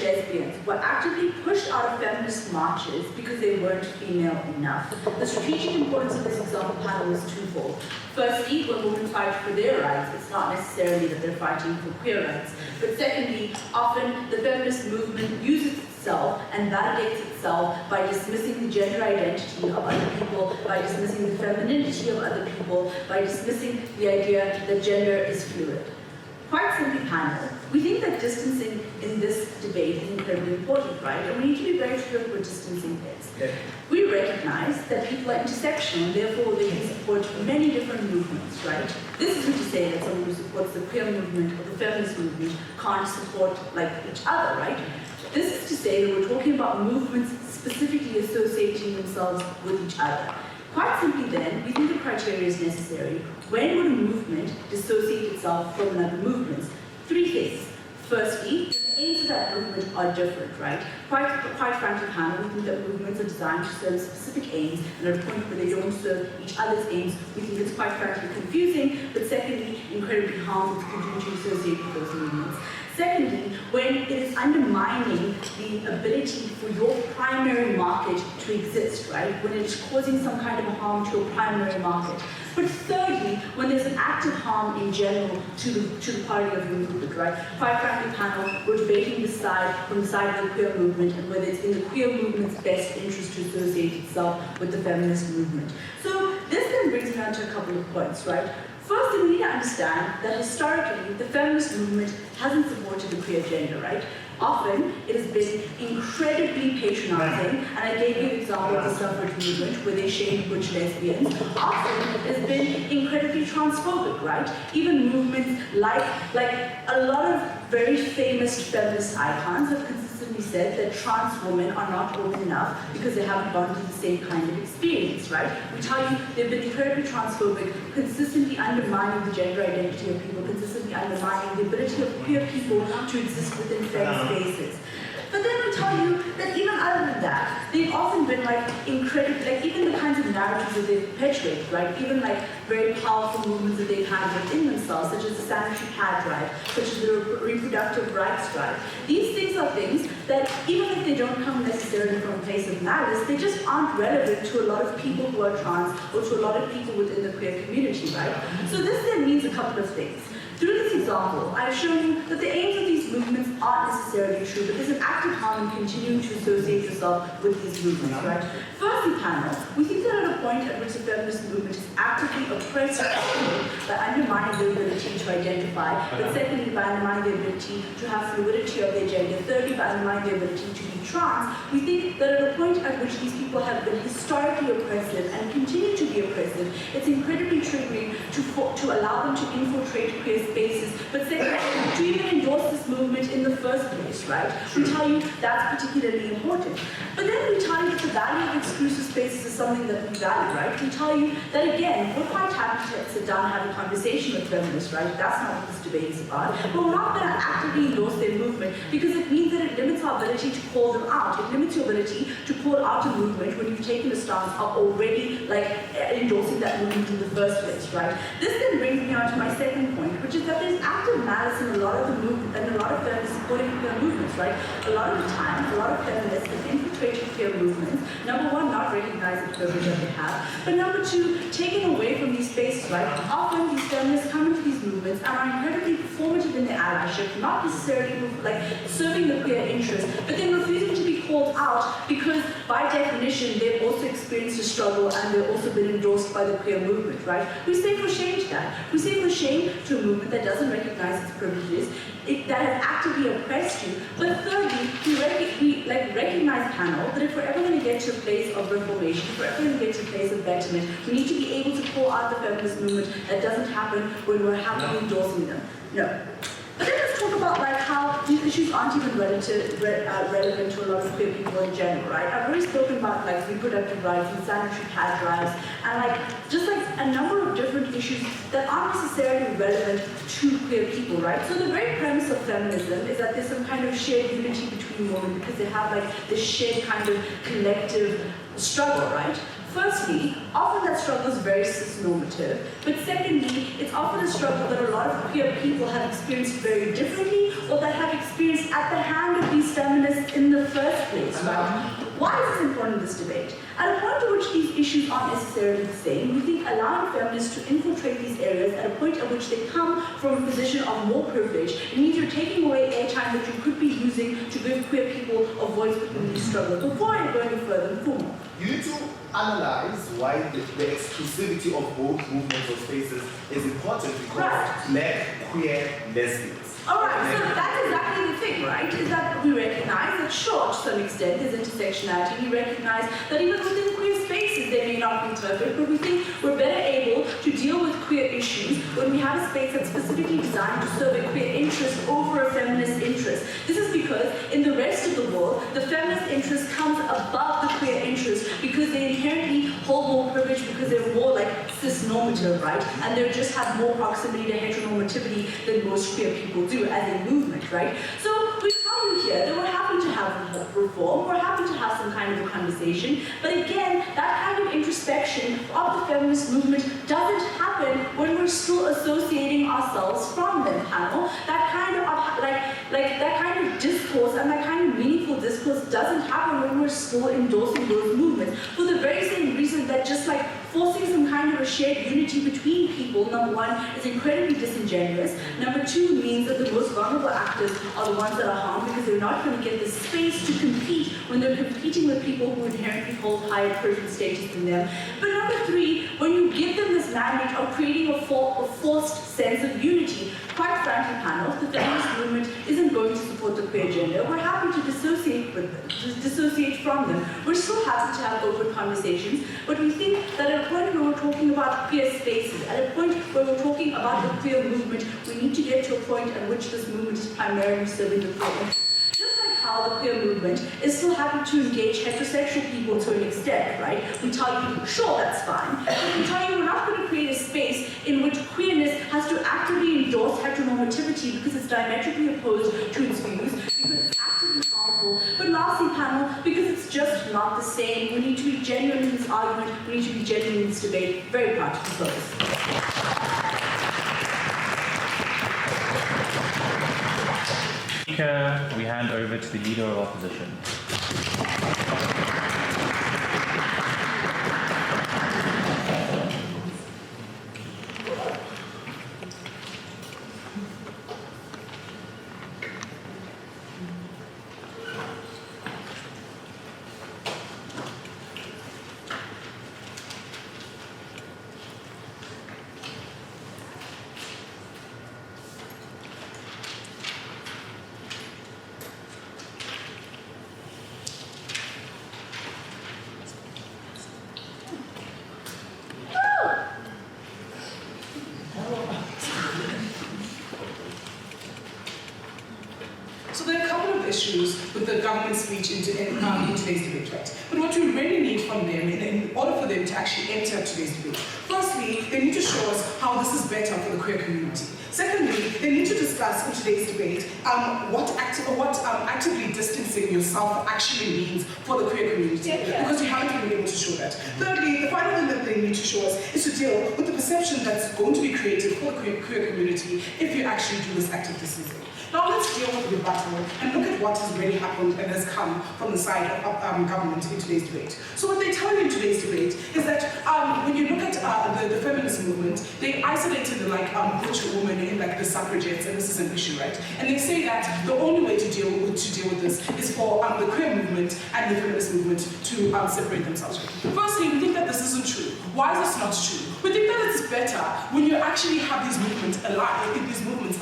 lesbians were actively pushed out of feminist marches because they weren't female enough. The strategic importance of this example panel is twofold. Firstly, when women fight for their rights, it's not necessarily that they're fighting for queer rights. But secondly, often the feminist movement uses itself and validates itself by dismissing the gender identity of other people, by dismissing the femininity of other people, by dismissing the idea that gender is fluid. Quite simply, panel, we think that distancing in this debate is incredibly important, right? And we need to be very clear what distancing is. Yeah. We recognize that people are intersectional, and therefore they can support many different movements, right? This isn't to say that someone who supports the queer movement or the feminist movement can't support like each other, right? This is to say that we're talking about movements specifically associating themselves with each other. Quite simply then, we think the criteria is necessary. When would a movement dissociate itself from another movement? Three things. Firstly, the aims of that movement are different, right? Quite frankly, panel, we think that movements are designed to serve specific aims, and at a point where they don't serve each other's aims, we think it's quite frankly confusing, but secondly, incredibly harmful to continue to associate with those movements. Secondly, when it is undermining the ability for your primary market to exist, right? When it is causing some kind of harm to your primary market. But thirdly, when there's an active harm in general to the party of your movement, right? Quite frankly, panel, we're debating this side from the side of the queer movement and whether it's in the queer movement's best interest to associate itself with the feminist movement. So this then brings me on to a couple of points, right? First, we need to understand that historically, the feminist movement hasn't supported the queer agenda, right? Often, it has been incredibly patronizing, and I gave you an example of the suffrage movement where they shamed butch lesbians. Often, it has been incredibly transphobic, right? Even movements like a lot of very famous feminist icons have consistently said that trans women are not women enough because they haven't gone through the same kind of experience, right? We tell you they've been incredibly transphobic, consistently undermining the gender identity of people, consistently undermining the ability of queer people to exist within fair spaces. But then we tell you that even other than that, they've often been like incredible, like even the kinds of narratives that they perpetuate, right? Even like very powerful movements that they've had within themselves, such as the sanitary pad drive, such as the reproductive rights drive. These things are things that even if they don't come necessarily from a place of malice, they just aren't relevant to a lot of people who are trans or to a lot of people within the queer community, right? So this then means a couple of things. Through this example, I've shown you that the aims of these movements aren't necessarily true, but there's an active harm in continuing to associate yourself with these movements, right? Firstly, panel, we think that at a point at which the feminist movement is actively oppressed by undermining their ability to identify, but secondly, by undermining their ability to have fluidity of their gender, thirdly, by undermining their ability to be trans, we think that at a point at which these people have been historically oppressive and continue to be oppressive, it's incredibly triggering to allow them to infiltrate queer spaces, but secondly, to even endorse this movement in the first place, right? We tell you that's particularly important. But then we tell you that the value of exclusive spaces is something that we value, right? We tell you that, again, we're quite happy to sit down and have a conversation with feminists, right? That's not what this debate is about. But we're not going to actively endorse their movement because it means that it limits our ability to call them out. It limits your ability to call out a movement when you've taken a stance of already endorsing that movement in the first place, right? This then brings me on to my second point, which is that there's active malice in a lot of the movement and a lot of feminists supporting queer movements, right? A lot of the times, a lot of feminists have infiltrated queer movements. Number one, not recognizing the privilege that they have, but number two, taking away from these spaces, right? Often these feminists come into these movements and are incredibly performative in their allyship, not necessarily serving the queer interest, but then refusing to be called out because by definition they've also experienced a struggle and they've also been endorsed by the queer movement, right? We say for shame to that. We say for shame to a movement that doesn't recognize its privileges, that has actively oppressed you. But thirdly, we recognize, panel, that if we're ever going to get to a place of reformation, if we're ever going to get to a place of betterment, we need to be able to call out the feminist movement. That doesn't happen when we're happily endorsing them. No. But then let's talk about how these issues aren't even relevant to a lot of queer people in general, right? I've already spoken about reproductive rights and sanitary pad drives and just a number of different issues that aren't necessarily relevant to queer people, right? So the very premise of feminism is that there's some kind of shared unity between women because they have this shared kind of collective struggle, right? Firstly, often that struggle is very cis-normative, but secondly, it's often a struggle that a lot of queer people have experienced very differently or that have experienced at the hand of these these feminists in the first place, right? Why is this important, this debate? At a point at which these issues aren't necessarily the same, we think allowing feminists to infiltrate these areas at a point at which they come from a position of more privilege, it means you're taking away airtime that you could be using to give queer people a voice within these struggles. Before I go any further, Mfumo. You need to analyze why the exclusivity of both movements or spaces is important because Black, queer, lesbians. Alright, so that's exactly the thing, right? Is that we recognize that, sure, to some extent, there's intersectionality. We recognize that even within queer spaces, they may not be perfect, but we think we're better able to deal with queer issues when we have a space that's specifically designed to serve a queer interest over a feminist interest. This is because in the rest of the world, the feminist interest comes above the queer interest because they inherently hold more privilege because they're more like cis-normative, right? And they just have more proximity to heteronormativity than most queer people do as a movement, right? So we tell you here that we're happy to have reform, we're happy to have some kind of a conversation, but again, that kind of introspection of the feminist movement doesn't happen when we're still associating ourselves from them, panel. That kind of that kind of discourse and that kind of meaningful discourse doesn't happen when we're still endorsing those movements for the very same reason that just like forcing some kind of a shared unity between people, number one, is incredibly disingenuous. Number two means that the most vulnerable actors are the ones that are harmed because they're not going to get the space to compete when they're competing with people who inherently hold higher privilege status than them. But number three, when you give them this mandate of creating a forced sense of unity, quite frankly, panel, the feminist movement isn't going to support the queer agenda. We're happy to dissociate from them. We're still happy to have open conversations, but we think that at a point where we're talking about queer spaces, at a point where we're talking about the queer movement, we need to get to a point at which this movement is primarily serving the queer interest. Just like how the queer movement is still happy to engage heterosexual people to an extent, right? We tell you, sure, that's fine. But we tell you we're not going to create a space in which queerness has to actively endorse heteronormativity because it's diametrically opposed to its views, because it's actively harmful. But lastly, panel, because it's just not the same. We need to be genuine in this argument. We need to be genuine in this debate. Very proud to propose. We hand over to the Leader of Opposition. Issues with the government speech in today's debate, right? But what we really need from them, in order for them to actually enter today's debate, firstly, they need to show us how this is better for the queer community. Secondly, they need to discuss in today's debate what actively distancing yourself actually means for the queer community, because you haven't been able to show that. Thirdly, the final thing that they need to show us is to deal with the perception that's going to be created for the queer community if you actually do this active distancing. Now let's deal with the rebuttal and look at what has really happened and has come from the side of government in today's debate. So what they tell you in today's debate is that when you look at the feminist movement, they isolated the butch woman in the suffragettes, and this is an issue, right? And they say that the only way to deal with this is for the queer movement and the feminist movement to separate themselves. Firstly, we think that this isn't true. Why is this not true? We think that it's better when you actually have these movements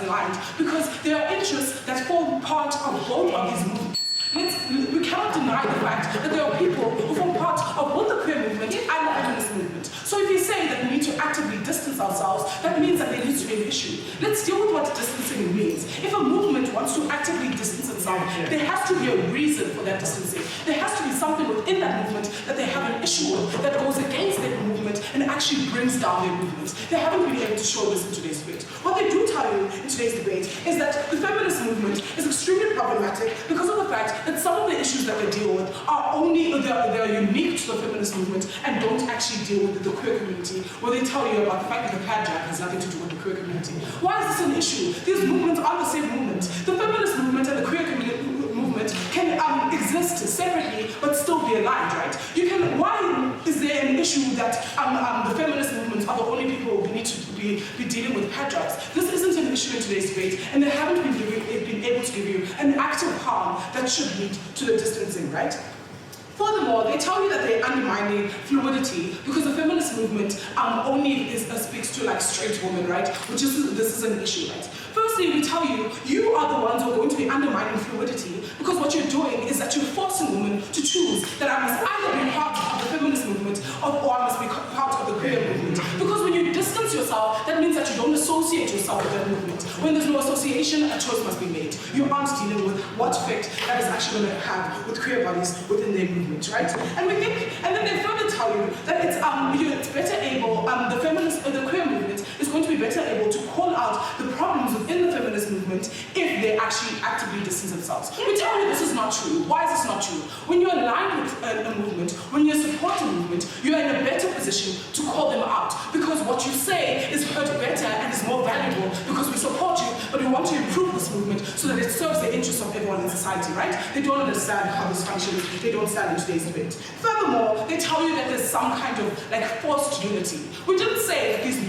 aligned, because there are interests that form part of both of these movements. We cannot deny the fact that there are people who form part of both the queer movement and the feminist movement. So if you say that we need to actively distance ourselves, that means that there needs to be an issue. Let's deal with what distancing means. If a movement wants to actively distance itself, there has to be a reason for that distancing. There has to be something within that movement that they have an issue with, that goes against their movement and actually brings down their movement. They haven't been able to show this in today's debate. What they do tell you in today's debate is that the feminist movement is extremely problematic because of the fact that some of the issues that they deal with are they're unique to the feminist movement and don't actually deal with the queer community, where they tell you about the fact that the hijab has nothing to do with the queer community. Why is this an issue? These movements are the same movement. The feminist movement and the queer movement issue that the feminist movements are the only people who need to be dealing with hijabs. This isn't an issue in today's debate, and they haven't been able to give you an active harm that should lead to the distancing, right? Furthermore, they tell you that they're undermining fluidity because the feminist movement only speaks to like straight women, right? This is an issue, right? Firstly, we tell you, you are the ones who are going to be undermining fluidity because what you're doing is that you're forcing women to choose that I must either be part of the feminist movement or I must be part of the queer movement. Because when you distance yourself, that means that you don't associate yourself with that movement. When there's no association, a choice must be made. You aren't dealing with what effect that is actually going to have with queer bodies within their movement, right? And we think, and then they further tell you that it's better able, the queer movement is going to be better able to call out the problems within the feminist movement if they actually actively distance themselves. We tell you this is not true. Why is this not true? When you're aligned with a movement, when you support a movement, you're in a better position to call them out because what you say is heard better and is more valuable because we support you, but we want to improve this movement so that it serves the interests of everyone in society, right? They don't understand how this functions. They don't stand in today's debate. Furthermore, they tell you that there's some kind of like forced unity. We didn't say that these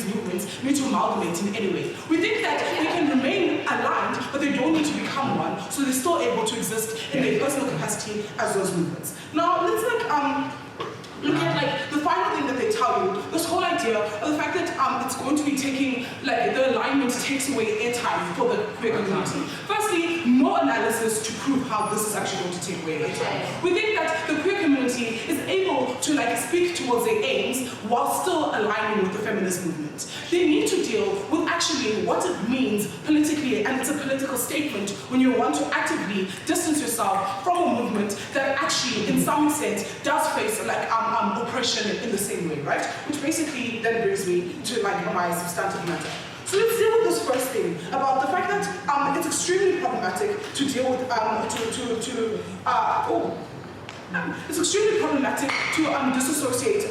movements need to amalgamate in any way. We think that they can remain aligned, but they don't need to become one, so they're still able to exist in their personal capacity as those movements. Now, let's look at the final thing that they tell you, this whole idea of the fact that it's going to be taking, the alignment takes away airtime for the queer community. Firstly, no analysis to prove how this is actually going to take away airtime. We think that the queer community is able to speak towards their aims while still aligning with the feminist movement. They need to deal with actually what it means politically, and it's a political statement when you want to actively distance yourself from a movement that actually, in some extent, does face oppression in the same way, right? Which basically then brings me to my substantive matter. So let's deal with this first thing about the fact that it's extremely problematic to deal with it's extremely problematic to disassociate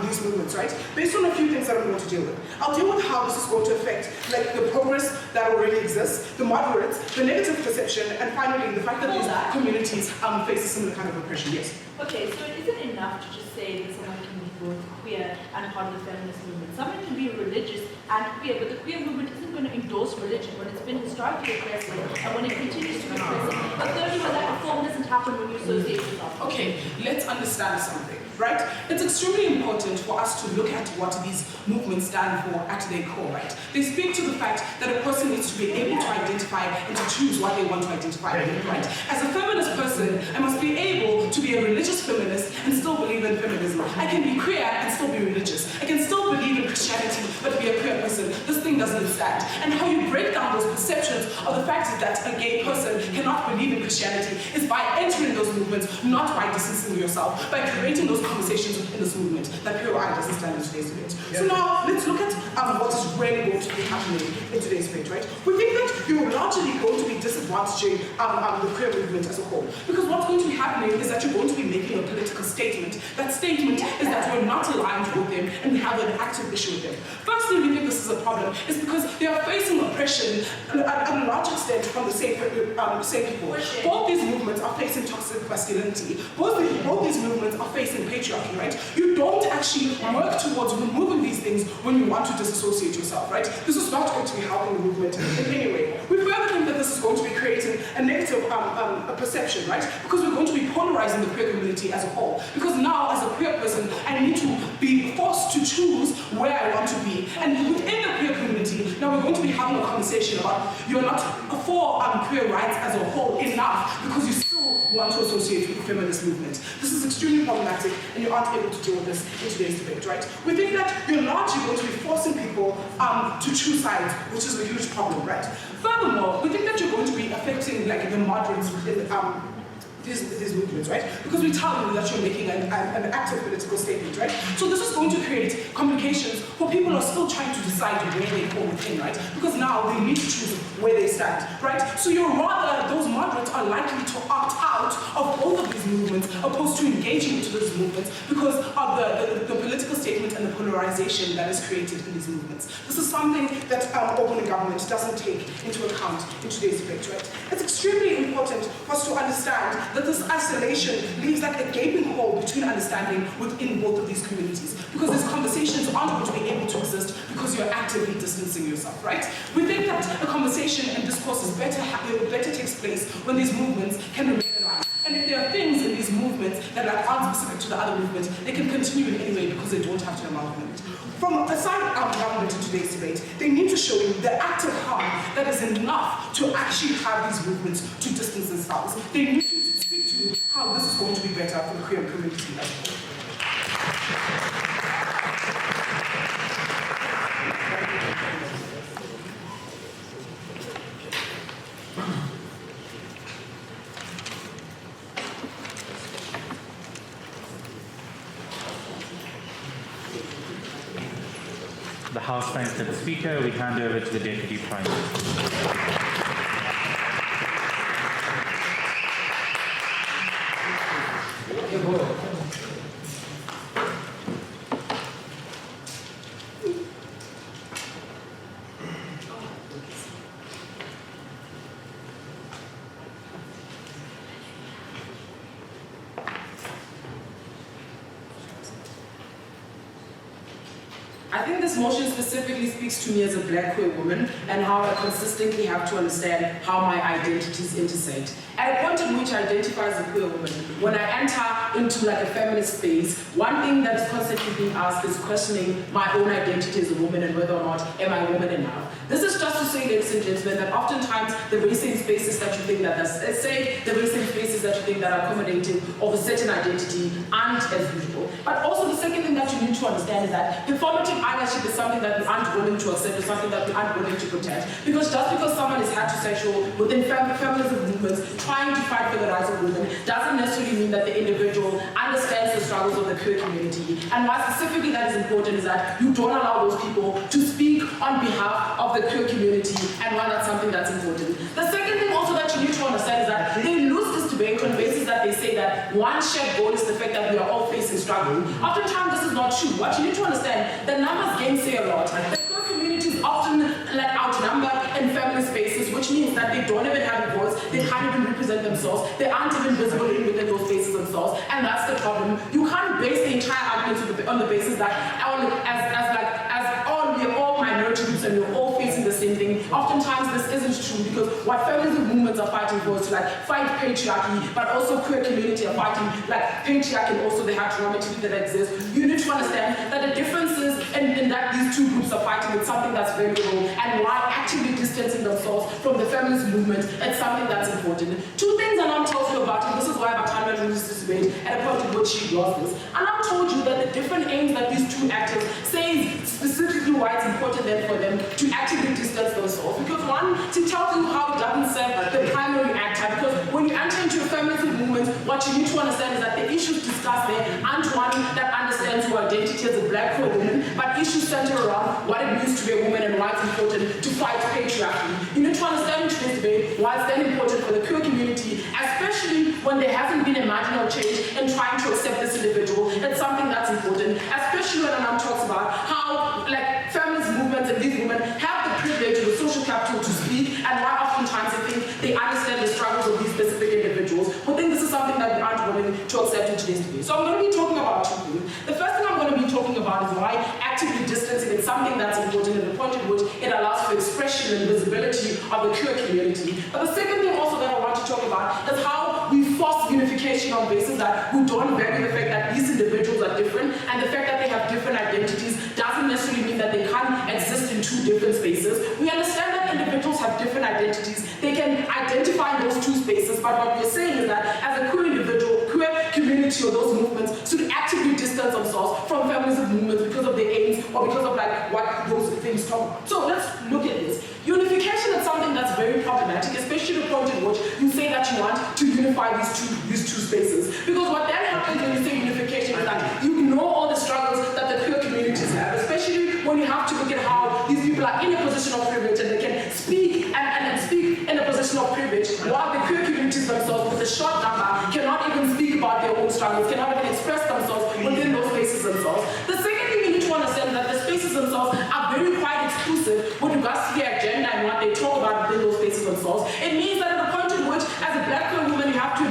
these movements, right? Based on a few things that I'm going to deal with. I'll deal with how this is going to affect the progress that already exists, the moderates, the negative perception, and finally the fact that these communities face a similar kind of oppression. Yes. Okay, so it isn't enough to just say that someone can be both queer and part of the feminist movement. Someone can be religious and queer, but the queer movement isn't going to endorse religion when it's been historically oppressive and when it continues to be oppressive. But thirdly, when that reform doesn't happen when you associate yourself. Okay, let's understand something, right? It's extremely important for us to look at what these movements stand for at their core, right? They speak to the fact that a person needs to be able to identify and to choose what they want to identify with, right? As a feminist person, I must be able to be a religious feminist and still believe in feminism. I can be queer and still be religious. I can still believe in Christianity but be a queer person. This thing doesn't stand. And how you break down those perceptions of the fact that a gay person cannot believe in Christianity is by entering those movements, not by distancing yourself, by creating those conversations within this movement that pure I doesn't stand in today's debate. So now let's look at what is really going to be happening in today's debate, right? We think that you're largely going to be disadvantaging the queer movement as a whole. Because what's going to be happening is that you're going to be making a political statement. That statement is that we're not aligned with them and we have an active issue with them. Firstly, we think this is a problem. It's because they are facing oppression at a large extent from the same people. Both these movements are facing toxic masculinity. Both these movements are facing patriarchy, right? You don't actually work towards removing these things when you want to disassociate yourself, right? This is not going to be helping the movement in any way. We further think that this is going to be creating a negative perception, right? Because we're going to be polarizing the queer community as a whole. Because now, as a queer person, I need to be forced to choose where I want to be. And within the queer community, now we're going to be having a conversation about you're not for queer rights as a whole enough because you still want to associate with the feminist movement. This is extremely problematic and you aren't able to deal with this in today's debate, right? We think that you're largely going to be forcing people to choose sides, which is a huge problem, right? Furthermore, we think that you're going to be affecting the moderates within these movements, right? Because we tell you that you're making an active political statement, right? So this is going to create complications for people who are still trying to decide where they fall within, right? Because now they need to choose where they stand, right? So those moderates are likely to opt out of both of these movements opposed to engaging into those movements because of the political statement and the polarization that is created in these movements. This is something that open government doesn't take into account in today's debate, right? It's extremely important for us to understand understand that this isolation leaves like a gaping hole between understanding within both of these communities, because these conversations aren't going to be able to exist because you're actively distancing yourself, right? We think that a conversation and discourse is better takes place when these movements can remain alive. And if there are things in these movements that aren't specific to the other movements, they can continue in any way because they don't have to amalgamate. From aside our government in today's debate, they need to show you the active harm that is enough to actually have these movements to distance themselves. They need to speak to how this is going to be better for the queer community as a whole. The House thanks to the Speaker. We hand over to the Deputy Prime Minister. I think this motion specifically speaks to me as a black queer woman and how I consistently have to understand how my identities intersect. At a point in which I identify as a queer woman, when I enter into like a feminist space, one thing that's constantly being asked is questioning my own identity as a woman and whether or not am I a woman enough. This is just to say, ladies and gentlemen, that oftentimes the very same spaces that you think that the very same spaces that you think that are accommodating of a certain identity aren't as usual. But also the second thing that you need to understand is that performative allyship is something that we aren't willing to accept, is something that we aren't willing to protect. Because just because someone is heterosexual within feminism movements trying to fight for the rights of women doesn't necessarily mean that the individual understands the struggles of the queer community. And why specifically that is important is that you don't allow those people to speak on behalf of the queer community, and why that's something that's important. The second thing also that you need to understand is that they lose this debate on the basis that they say that one shared goal is the fact that we are all facing struggle. Oftentimes this is not true. What you need to understand, the numbers gainsay a lot. The queer community is often like outnumbered in feminist spaces, which means that they don't even have a voice, they can't even represent themselves, they aren't even visible within those spaces themselves, and that's the problem. You can't base the entire argument on the basis that we're all minority groups and we're all facing the same thing. Oftentimes this isn't true, because what feminism movements are fighting for is to like fight patriarchy, but also queer community are fighting like patriarchy and also the heteronormativity that exists. You need to understand that the differences in that these two groups are fighting is something that's very real, and why actively distancing themselves from the feminist movement is something that's important. Two things Anam tells you about, and this is why Bathandwa loses this debate at a point at which she lost this. Anam told you that the different aims that these two actors say specifically why it's important then for them to actively distance themselves. Because one, she tells you how it doesn't serve the primary actor, because when you enter into a feminism movement, what you need to understand is that the issues discussed there aren't one that understands your identity as a black queer woman, but issues center around what it means to be a woman and why it's important to fight patriarchy. You need to understand in today's debate why it's then important for the queer community, especially when there hasn't been a marginal change in trying to accept this individual. It's something that's important, especially when Anam talks about how like feminist movements and these women have the privilege of the social capital to speak, and why oftentimes they think they understand the struggles of these specific individuals. We think this is something that we aren't willing to accept in today's debate. So I'm going to be talking about two things. The first thing I'm going to be talking about is why actively distancing is something that's important, and the point at which it allows for expression and visibility of the queer community. But the second thing also that I want to talk about is how we force unification on basis that who don't value the fact that these individuals are different, and the fact that they have different identities doesn't necessarily mean that they can't exist in two different spaces. We understand that individuals have different identities. They can identify those two spaces, but what we're saying is that as a queer individual, queer community or those movements should actively distance themselves from feminism movements because of their aims or because of like what those things talk about. So let's look at this. Unification is something that's very problematic, especially the point in which you say that you want to unify these two spaces. Because what then happens when you say unification is that you ignore all the struggles that the queer communities have, especially when you have to look at how these people are in a position of privilege and they can speak and speak in a position of privilege, while the queer communities themselves, with a short number, cannot even speak about their own struggles, cannot even express themselves within those spaces themselves. The second thing you need to understand is that the spaces themselves are very quite exclusive with regards to their agenda and what they talk about within those spaces themselves. It means that at the point in which, as a black queer woman, you have to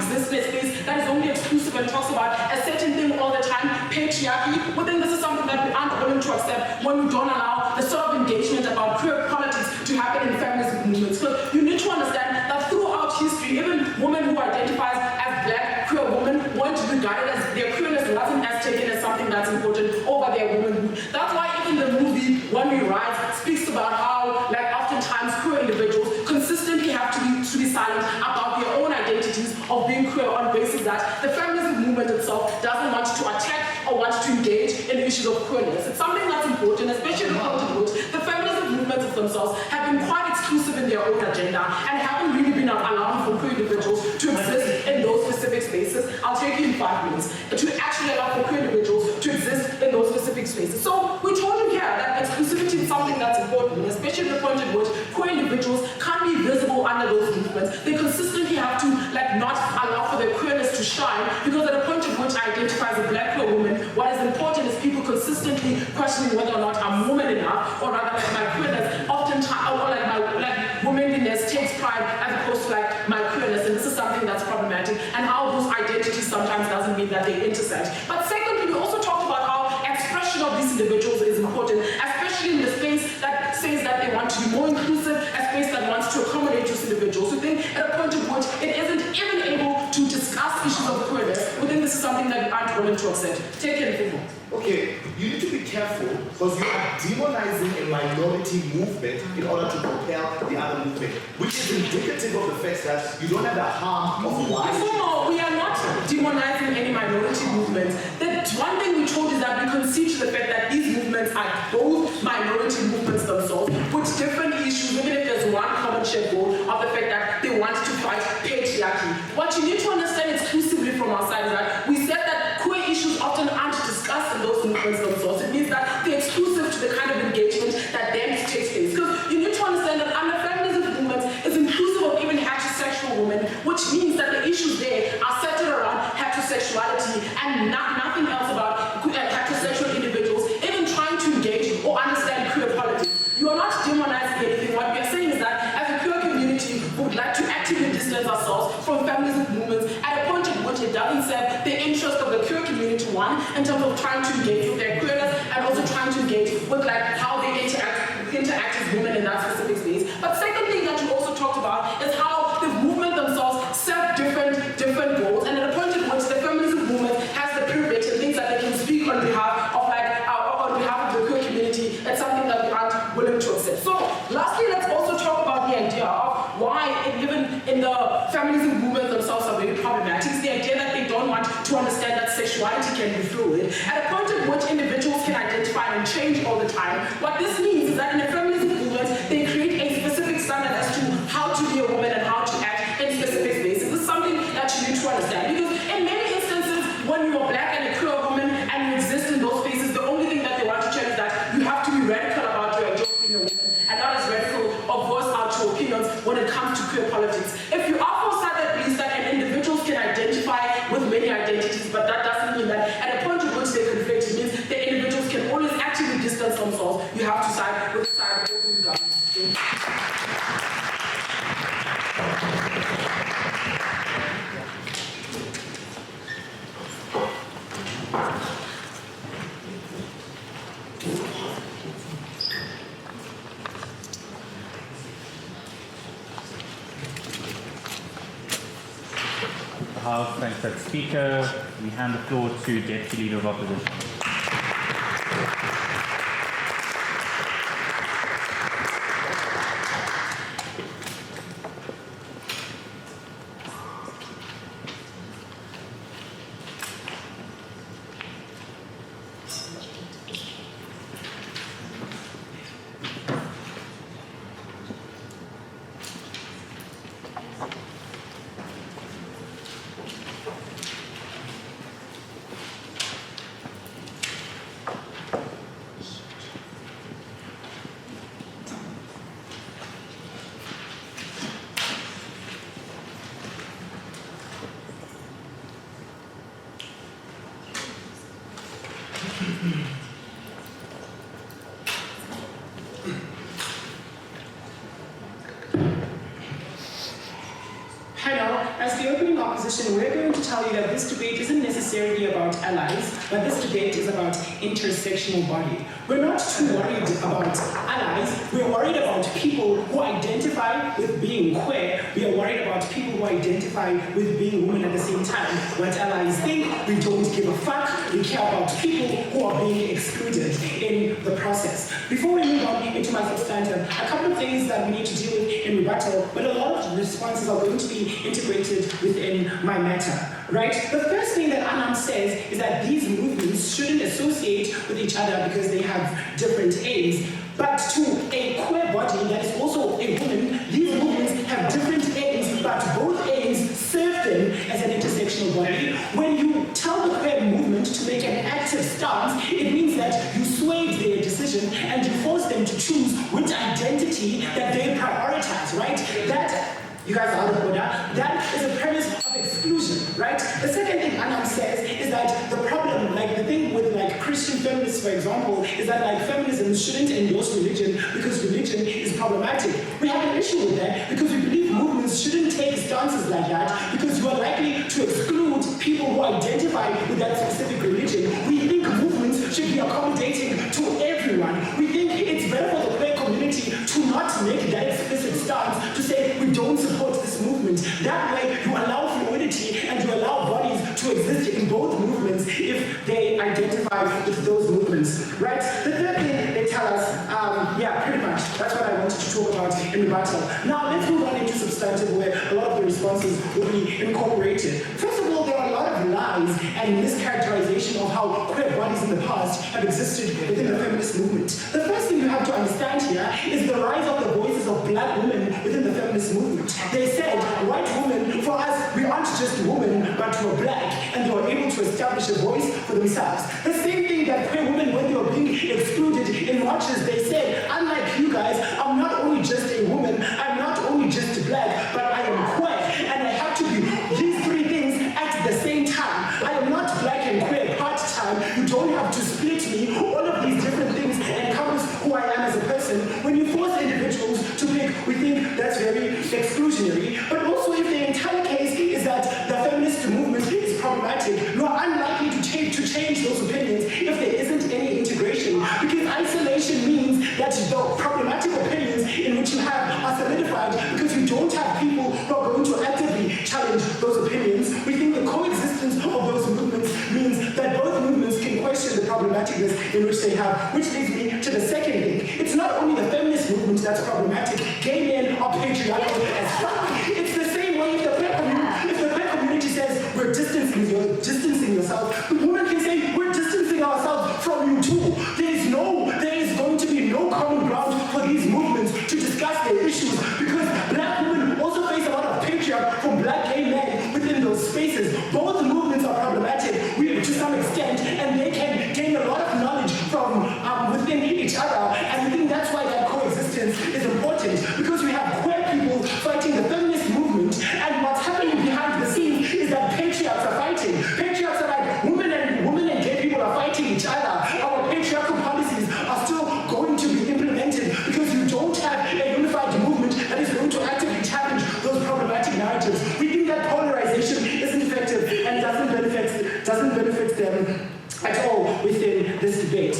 movement talks about a certain thing all the time, patriarchy, we think this is something that we aren't willing to accept when we don't allow the sort of engagement about queer politics to happen in feminist movements. Because you need to understand that throughout history, even women who identify as black queer women weren't regarded as, their queerness wasn't as taken as something that's important over their womanhood. That's why even the movie When We Rise speaks about how, like, oftentimes queer individuals consistently have to be silent about their own identities of being queer on the basis that the feminism movement itself doesn't want to attack or want to engage in issues of queerness. It's something that's important, especially in the feminism movements themselves have been quite exclusive in their own agenda and haven't really been allowing for queer individuals to exist in those specific spaces. I'll take you in 5 minutes to actually allow for queer individuals to exist in those specific spaces. So we told you here that exclusivity is something that's important, especially the point at which queer individuals can't be visible under those movements. They consistently have to not allow for their queerness to shine, because at a point at which I identify as a black queer woman, what is important is people consistently questioning whether or not I'm woman enough, or rather my queerness oftentimes, or my womanliness takes pride as opposed to my queerness, and this is something that's problematic, and how those identities sometimes doesn't mean that they intersect. But secondly, we also talked about how expression of these individuals is important, especially in the space that says that they want to be more inclusive, a space that wants to accommodate these individuals. We think at a point at which it isn't even able to discuss issues of queerness, we think this is something that we aren't willing to accept. Take it, Mfumo. Okay, you need to be careful because you are demonizing a minority movement in order to propel the other movement, which is indicative of the fact that you don't have the harm of white. No, we are not demonizing any minority movements. The one thing we told is that we concede to the fact that these movements are both minority movements themselves with different issues, even if there's one common shared goal of the fact that they want to fight patriarchy. What you need to understand exclusively from our side is that we said that queer issues often aren't discussed in those movements themselves. It means that they're exclusive to the kind of engagement that then takes place. Because you need to understand that under feminism movements is inclusive of even heterosexual women, which means that the issues there are centered around heterosexuality and nothing else about heterosexual individuals even trying to engage or understand queer politics. You are not demonizing anything. What we are saying is that as a queer community, we would like to actively distance ourselves from feminism movements at a point at which it doesn't serve the interest of the queer community, one, in terms of trying to engage with their queerness and also trying to engage with how they interact as women in that specific space. But second thing that you also talked about is how the movement themselves serve different goals, and at a point at which the feminism movement has the privilege and things that they can speak on behalf of the queer community, it's something that we aren't willing to accept. So lastly, let's also talk about the idea of why even in the feminism movement themselves are very problematic. It's the idea that they don't want to understand that sexuality can be fluid. At a point at which individuals can identify and change all the time, what this means is that in the feminism movement, they create a specific standard as to how to be a woman and how to act in specific spaces. This is something that you need to understand. Because in many instances, when you are black and a queer woman and you exist in those spaces, the only thing that they want to change is that you have to be radical about your idea of being a woman and not as radical or voice out your opinions when it comes to queer politics. If you are for side that believes that individuals can identify with many identities, but that doesn't mean that at a point at which they conflict, it means the individuals can always actively distance themselves. You have to side with the side of the government. The House thanks that speaker. We hand the floor to Deputy Leader of Opposition. Hello, as the opening our position, we're going to tell you that this debate isn't necessarily about allies, but this debate is about intersectional body. We're not too worried about allies, we're worried about people who identify with being queer, we are worried about people who identify with being women at the same time. What allies think, we don't give a fuck, we care about people who are being excluded in the process. Before we move on into my substantive, a couple of things that we need to deal with in rebuttal, but a lot of responses are going to be integrated within my matter. Right? The first thing that Anam says is that these movements shouldn't associate with each other because they have different aims. But to a queer body that is also a woman, these movements have different aims, but both aims serve them as an intersectional body. When you tell the queer movement to make an active stance, it means that you swayed their decision and you force them to choose which identity that they prioritize, right? That, you guys are out of order, that is a premise of exclusion, right? The second thing Anam says is that the problem, like the thing with like Christian feminists, for example, is that like feminism shouldn't endorse religion because religion is problematic. We have an issue with that because we believe movements shouldn't take stances like that because you are likely to exclude people who identify with that specific religion. We think movements should be accommodating to everyone. We think it's better for the queer community to not make that explicit stance to say we don't support this movement. That way you allow fluidity and you allow bodies to exist in both movements if they identify with those movements, right? The third thing they tell us, yeah, pretty much, that's what I wanted to talk about in rebuttal. Now let's move on into substantive where a lot of the responses will be incorporated. First of all, there are a lot of lies and mischaracterization of how queer bodies in the past have existed within the feminist movement. The first thing you have to understand here is the rise of the voices of black women within the feminist movement. They said, white women, for us, we aren't just women, but we're black, and they were able to establish a voice for themselves. The same thing that queer women, when they were being excluded in marches, they said, unlike you guys, I'm not only just a woman, I'm not only just black, but I am queer, and I have to be these three things at the same time. I am not black and queer part-time. You don't have to split me. All of these different things encompass who I am as a person. When you force individuals to pick, we think that's very exclusionary. But also, if the entire case is that the feminist movement is problematic, you are unlikely to change those opinions if there isn't any integration. Because isolation means that the problematic opinions in which you have are solidified because you don't have people who are going to actively challenge those opinions. We think the coexistence of those movements means that both movements can question the problematicness in which they have, which leads me to the second thing. It's not only the feminist movement that's problematic. Gay men are patriarchal as fuck. It's the same way if the queer community says we're distancing yourself, the woman can say we're distancing ourselves from you too. There is going to be no common ground for these movements to discuss their issues because black women also face a lot of patriarchy from black gay men within those spaces. Both movements are problematic to some extent, and they can gain a lot of knowledge from within each other, and we think that's why that coexistence is important because we have queer people fighting the feminist movement, and what's happening behind the scenes is that patriarchs are fighting. Patriarchs are like women and gay people are fighting each other. Our patriarchal policies are still going to be implemented because you don't have a unified movement that is going to actively challenge those problematic narratives. We think that polarization isn't effective and doesn't benefit them at all within this debate.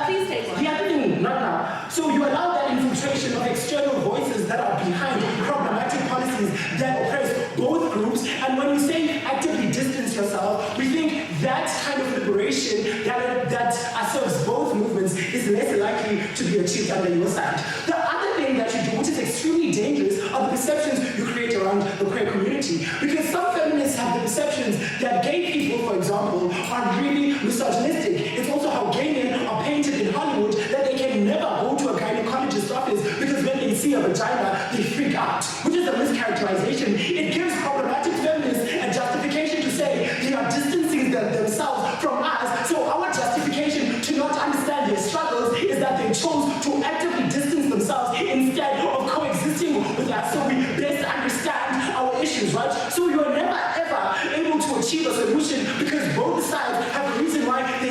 Please take one. The other thing, not now. So you allow that infiltration of external voices that are behind problematic policies that oppress both groups, and when you say actively distance yourself, we think that kind of liberation that serves both movements is less likely to be achieved under your side. The other thing that you do, which is extremely dangerous, are the perceptions you create around the queer community. Because some feminists have the perceptions that gay people, for example, are really misogynistic. It's also how gay men are painted in Hollywood that they can never go to a gynecologist's office because when they see a vagina, they freak out, which is a mischaracterization. It gives problematic feminists a justification to say they are distancing themselves from us. So our justification to not understand their struggles is that they chose to actively distance themselves instead of coexisting with us so we best understand our issues, right? So you're never ever able to achieve a solution because both sides have a reason why they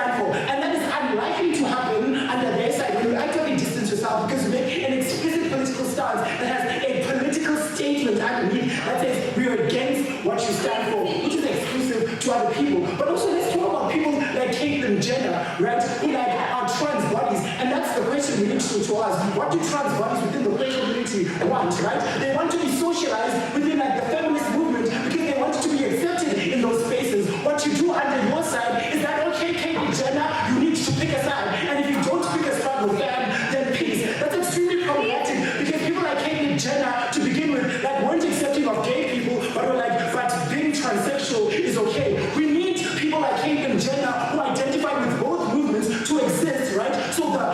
stand for. And that is unlikely to happen under their side when you actively distance yourself because you make an explicit political stance that has a political statement underneath that says we are against what you stand for, which is exclusive to other people. But also let's talk about people like Caitlyn Jenner, right, who like are trans bodies, and that's the question we need to ask. What do trans bodies within the queer community want, right? They want to be socialized within like the feminist movement because they want to be accepted in those spaces. What you do under your side is that, okay, Caitlyn Jenner, you need to pick a side, and if you don't pick a struggle fan, then peace. That's extremely problematic because people like Caitlyn Jenner, to begin with, like weren't accepting of gay people, but were like, but being transsexual is okay. We need people like Caitlyn Jenner who identify with both movements to exist, right? So the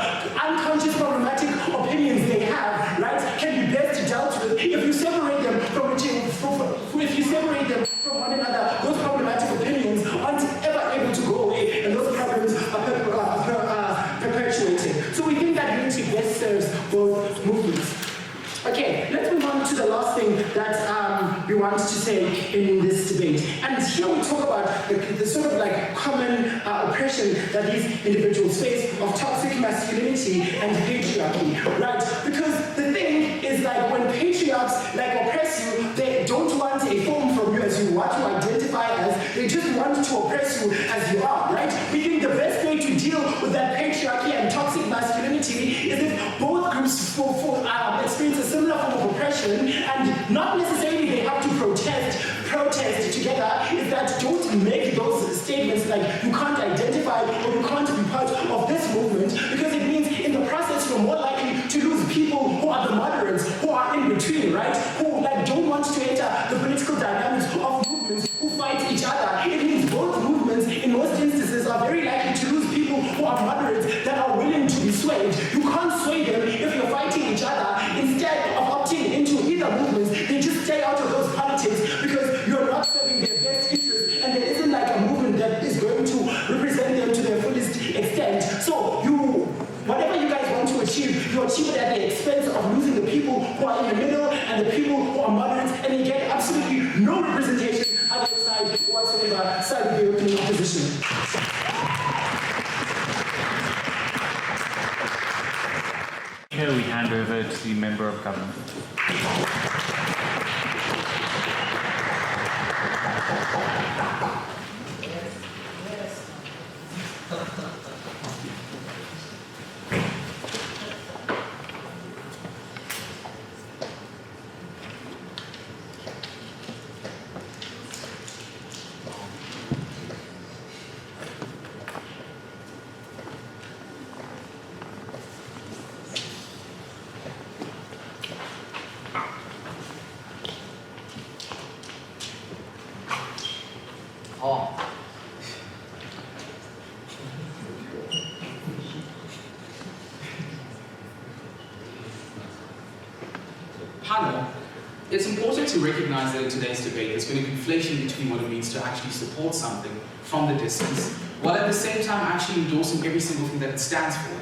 unconscious problematic opinions they have, right, can be best dealt with if you separate them from one another. Those problematic opinions aren't ever able to go away, and those problems are perpetuated. So we think that unity best serves both movements. Okay, let's move on to the last thing that we want to say in this debate. And here we talk about the sort of like common oppression that these individuals face of toxic masculinity and patriarchy, right? Because the thing is like when patriarchs like oppress you, they don't want a form from you as you want to identify as, they just want to oppress you as you are, right? We think the best way to deal with that patriarchy and toxic masculinity is if both groups experience a similar form of oppression, and not necessarily they have to protest together, is that don't make those statements like you can't identify or you can't be part of this movement, because it means in the process you're more likely to lose people who are the moderates, who are in between, right? Who like don't want to enter the political dynamics of movements who fight each other. It means both movements in most instances are very likely to lose people who are moderates that are willing to be swayed. You can't sway them if you're fighting each other. Instead of opting into either movements, they just stay out of those politics because you're not serving their best interests, and there isn't like a movement that is going to represent them to their fullest extent. So whatever you guys want to achieve, you achieve it at the expense of losing the people who are in the middle and the people who are moderates, and you get absolutely no representation on the side whatsoever, side of the opening opposition. Here we hand over to the Member of Government. Panel, it's important to recognize that in today's debate there's been a conflation between what it means to actually support something from the distance, while at the same time actually endorsing every single thing that it stands for.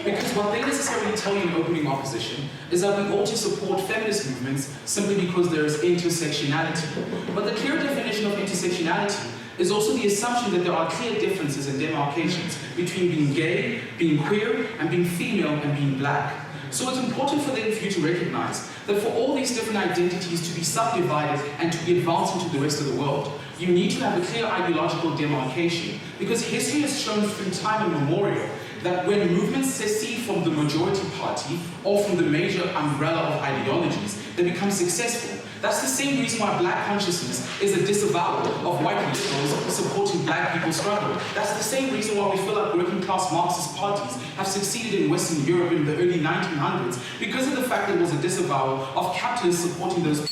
Because what they necessarily tell you in opening opposition is that we ought to support feminist movements simply because there is intersectionality. But the clear definition of intersectionality is also the assumption that there are clear differences and demarcations between being gay, being queer, and being female and being black. So it's important for you to recognize that for all these different identities to be subdivided and to be advanced into the rest of the world, you need to have a clear ideological demarcation, because history has shown through time immemorial that when movements secede from the majority party or from the major umbrella of ideologies, they become successful. That's the same reason why black consciousness is a disavowal of white liberals supporting black people's struggle. That's the same reason why we feel like working class Marxist parties have succeeded in Western Europe in the early 1900s, because of the fact that it was a disavowal of capitalists supporting those people.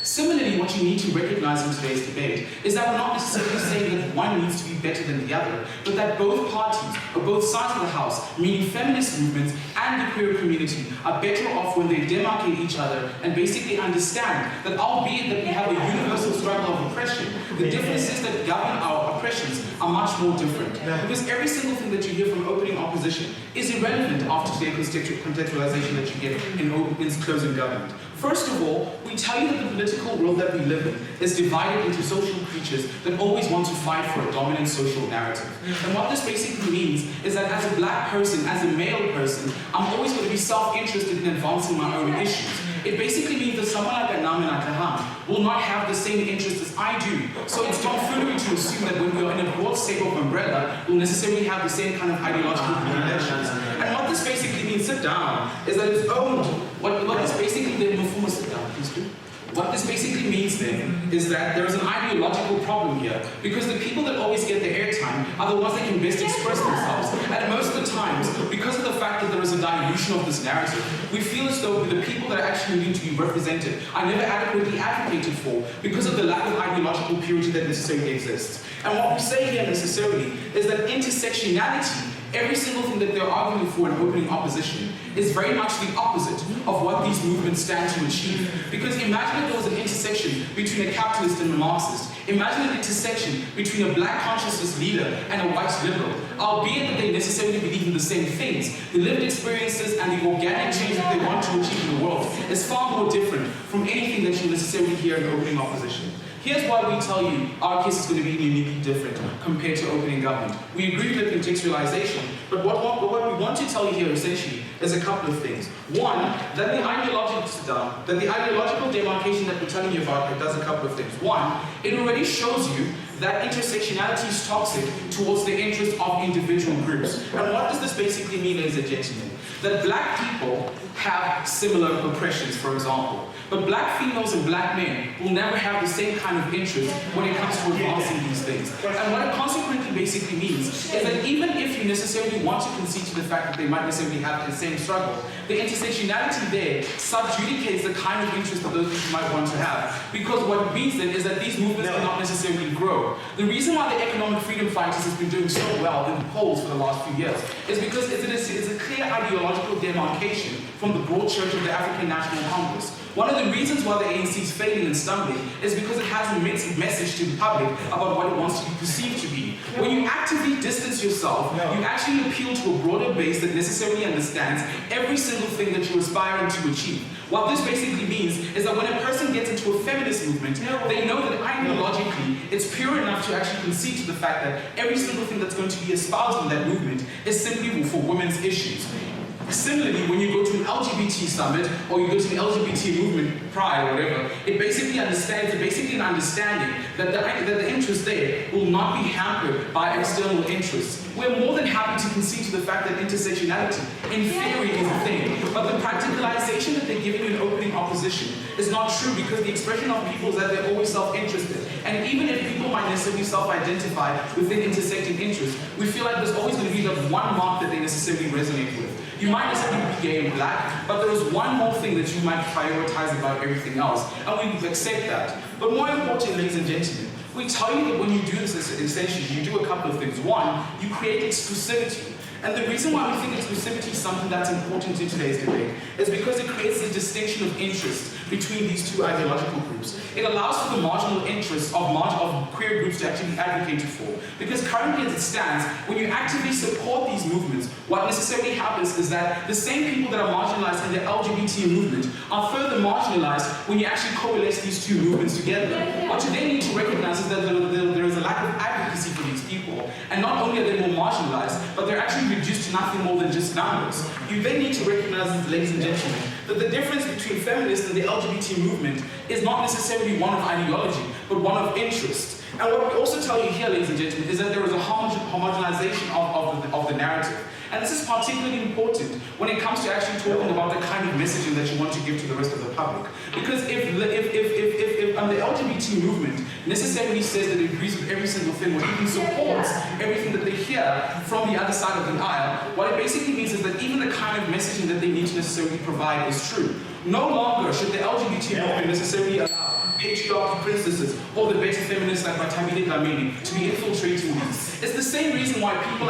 Similarly, what you need to recognize in today's debate is that we're not necessarily saying that one needs to be better than the other, but that both parties, or both sides of the house, meaning feminist movements and the queer community, are better off when they demarcate each other and basically understand that albeit that we have a universal struggle of oppression, the differences that govern our oppressions are much more different. Because every single thing that you hear from opening opposition is irrelevant after the contextualization that you get in closing government. First of all, we tell you that the political world that we live in is divided into social creatures that always want to fight for a dominant social narrative. And what this basically means is that as a black person, as a male person, I'm always going to be self-interested in advancing my own issues. It basically means that someone like Anam and Atlehang will not have the same interests as I do. So it's tomfoolery to assume that when we are in a broad state of umbrella, we'll necessarily have the same kind of ideological connections. And what this basically means, sit down, is that it's owned. What this basically, the Mfumo, sit down, please do. What this basically means then is that there is an ideological problem here, because the people that always get the airtime are the ones that can best express themselves. And most of the times, because of the fact that there is a dilution of this narrative, we feel as though the people that actually need to be represented are never adequately advocated for because of the lack of ideological purity that necessarily exists. And what we say here necessarily is that intersectionality, every single thing that they're arguing for in opening opposition, is very much the opposite of what these movements stand to achieve. Because imagine if there was an intersection between a capitalist and a Marxist. Imagine an intersection between a black consciousness leader and a white liberal, albeit that they necessarily believe in the same things. The lived experiences and the organic change that they want to achieve in the world is far more different from anything that you necessarily hear in opening opposition. Here's why we tell you our case is going to be uniquely different compared to opening government. We agree with the contextualization, but what we want to tell you here essentially is a couple of things. One, that the ideological demarcation that we're telling you about it does a couple of things. One, it already shows you that intersectionality is toxic towards the interest of individual groups. And what does this basically mean, ladies and gentlemen? That black people have similar oppressions, for example. But black females and black men will never have the same kind of interest when it comes to advancing these things. And what it consequently basically means is that even if you necessarily want to concede to the fact that they might necessarily have the same struggle, the intersectionality there subjudicates the kind of interest that those people might want to have. Because what it means then is that these movements cannot necessarily grow. The reason why the economic freedom fighters has been doing so well in the polls for the last few years is because it's a clear ideological demarcation from the broad church of the African National Congress. One of the reasons why the ANC is failing and stumbling is because it has a mixed message to the public about what it wants to be perceived to be. When you actively distance yourself, you actually appeal to a broader base that necessarily understands every single thing that you're aspiring to achieve. What this basically means is that when a person gets into a feminist movement, they know that ideologically it's pure enough to actually concede to the fact that every single thing that's going to be espoused in that movement is simply for women's issues. Similarly, when you go to an LGBT summit or you go to an LGBT movement pride or whatever, it basically understands, an understanding that the interest there will not be hampered by external interests. We're more than happy to concede to the fact that intersectionality, in theory, is a thing, but the practicalization that they're giving you in opening opposition is not true, because the expression of people is that they're always self-interested. And even if people might necessarily self-identify within intersecting interests, we feel like there's always going to be that one mark that they necessarily resonate with. You might necessarily be gay and black, but there is one more thing that you might prioritize about everything else, and we accept that. But more importantly, ladies and gentlemen, we tell you that when you do this, essentially, you do a couple of things. One, you create exclusivity. And the reason why we think exclusivity is something that's important in today's debate is because it creates a distinction of interest between these two ideological groups. It allows for the marginal interests of queer groups to actually be advocated for. Because currently as it stands, when you actively support these movements, what necessarily happens is that the same people that are marginalized in the LGBT movement are further marginalized when you actually coalesce these two movements together. What you then need to recognize is that there is a lack of advocacy for these people. And not only are they more marginalized, but they're actually reduced to nothing more than just numbers. You then need to recognize, ladies and gentlemen, that the difference between feminists and the LGBT movement is not necessarily one of ideology, but one of interest. And what we also tell you here, ladies and gentlemen, is that there is a homogenization of the narrative. And this is particularly important when it comes to actually talking about the kind of messaging that you want to give to the rest of the public. Because if the LGBT movement necessarily says that it agrees with every single thing, or even supports everything that they hear from the other side of the aisle, what it basically means is that even the kind of messaging that they need to necessarily provide is true. No longer should the LGBT movement necessarily allow patriarchy princesses or the better feminists like Mtebele to be infiltrating these. It's the same reason why people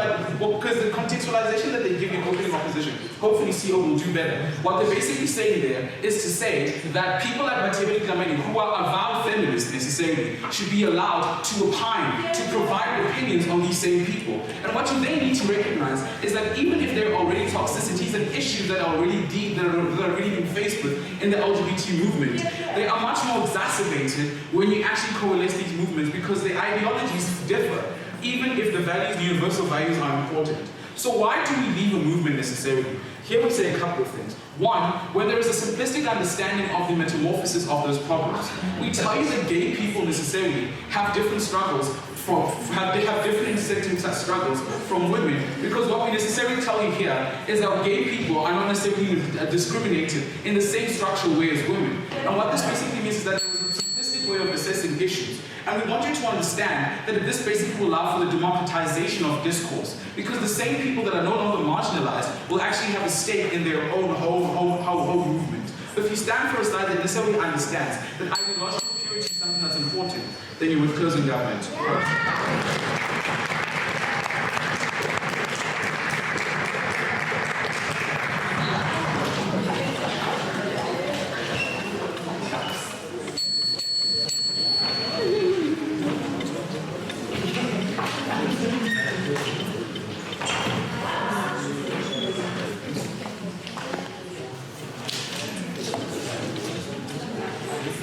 because the contextualization that they give in opening opposition, hopefully CO will do better. What they're basically saying there is to say that people like Mtebele who are avowed feminists necessarily should be allowed to opine, to provide opinions on these same people. And what you then need to recognize is that even if there are already toxicities and issues that are already deep, that are already being faced with in the LGBT movement, they are much more exacerbated when you actually coalesce these movements because the ideologies differ, even if the values, the universal values are important. So why do we leave a movement necessarily? Here we say a couple of things. One, where there is a simplistic understanding of the metamorphosis of those problems. We tell you that gay people necessarily have different struggles they have different intersecting struggles from women, because what we necessarily tell you here is that gay people are not necessarily discriminated in the same structural way as women. And what this basically means is that there is a simplistic way of assessing issues. And we want you to understand that this basically will allow for the democratization of discourse, because the same people that are no longer marginalized will actually have a stake in their own whole movement. But if you stand for a side that necessarily understands that ideological purity is something that's important, then you would close in government.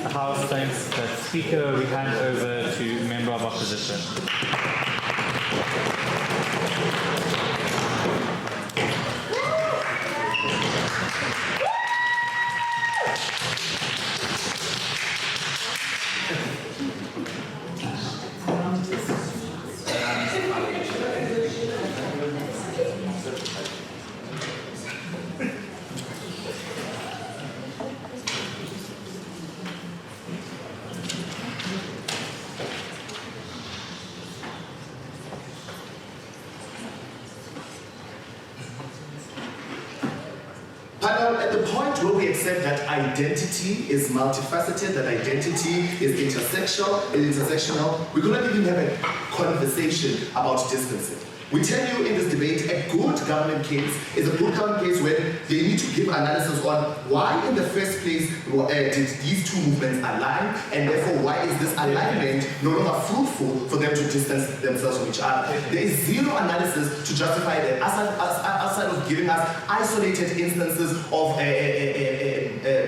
The House thanks the Speaker. We hand over to Member of Opposition. At the point where we accept that identity is multifaceted, that identity is intersectional, we could not even have a conversation about distancing. We tell you in this debate, a good government case is a good government case where they need to give analysis on why in the first place did these two movements align, and therefore why is this alignment no longer fruitful for them to distance themselves from each other. There is zero analysis to justify that outside of giving us isolated instances of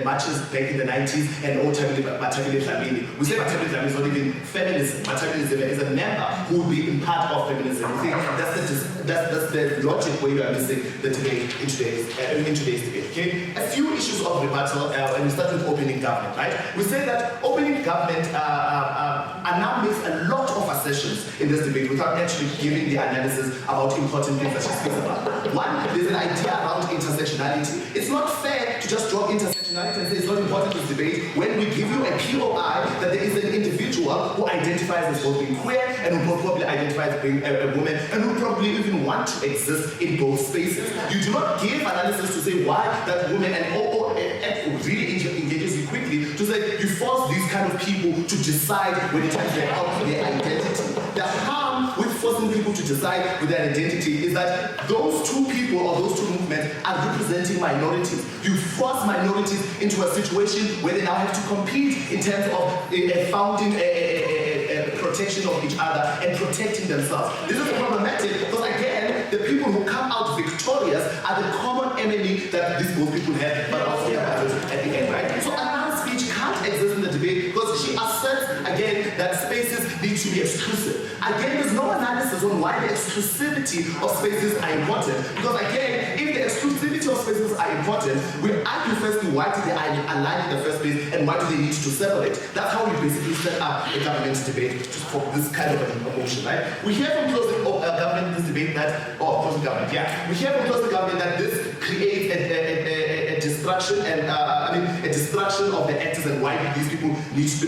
marches back in the 90s and Mtebele. We say Mtebele is not even feminism. Mtebele is a member who will be in part of feminism. We think that's the logic where you are missing the debate in today's debate. Okay? A few issues of rebuttal, and we start with opening government, right? We say that opening government Anam makes a lot of assertions in this debate without actually giving the analysis about important things that she speaks about. One, there's an idea around intersectionality. It's not fair to just drop intersectionality and say it's not important to debate when we give you a POI that there is an individual who identifies as both being queer and who probably identifies as being a woman and who probably even want to exist in both spaces. You do not give analysis to say why that woman and really engages you quickly to say you force these kind of people to decide when it comes to their identity. The harm with forcing people to decide with their identity is that those two people or those two movements are representing minorities. You force minorities into a situation where they now have to compete in terms of founding protection of each other and protecting themselves. This is problematic because again, the people who come out victorious are the common enemy that these both people have, but also their battles at the end, right? So Anam's speech can't exist in the debate because she asserts again that spaces need to be exclusive. Again, there's no analysis on why the exclusivity of spaces are important. Because again, if the exclusivity of spaces are important, we argue firstly why did they align in the first place and why do they need to separate? That's how we basically set up a government debate for this kind of an emotion, right? We hear from closing government this debate that, we hear from closing government that this creates a destruction and a destruction of the actors and why these people need to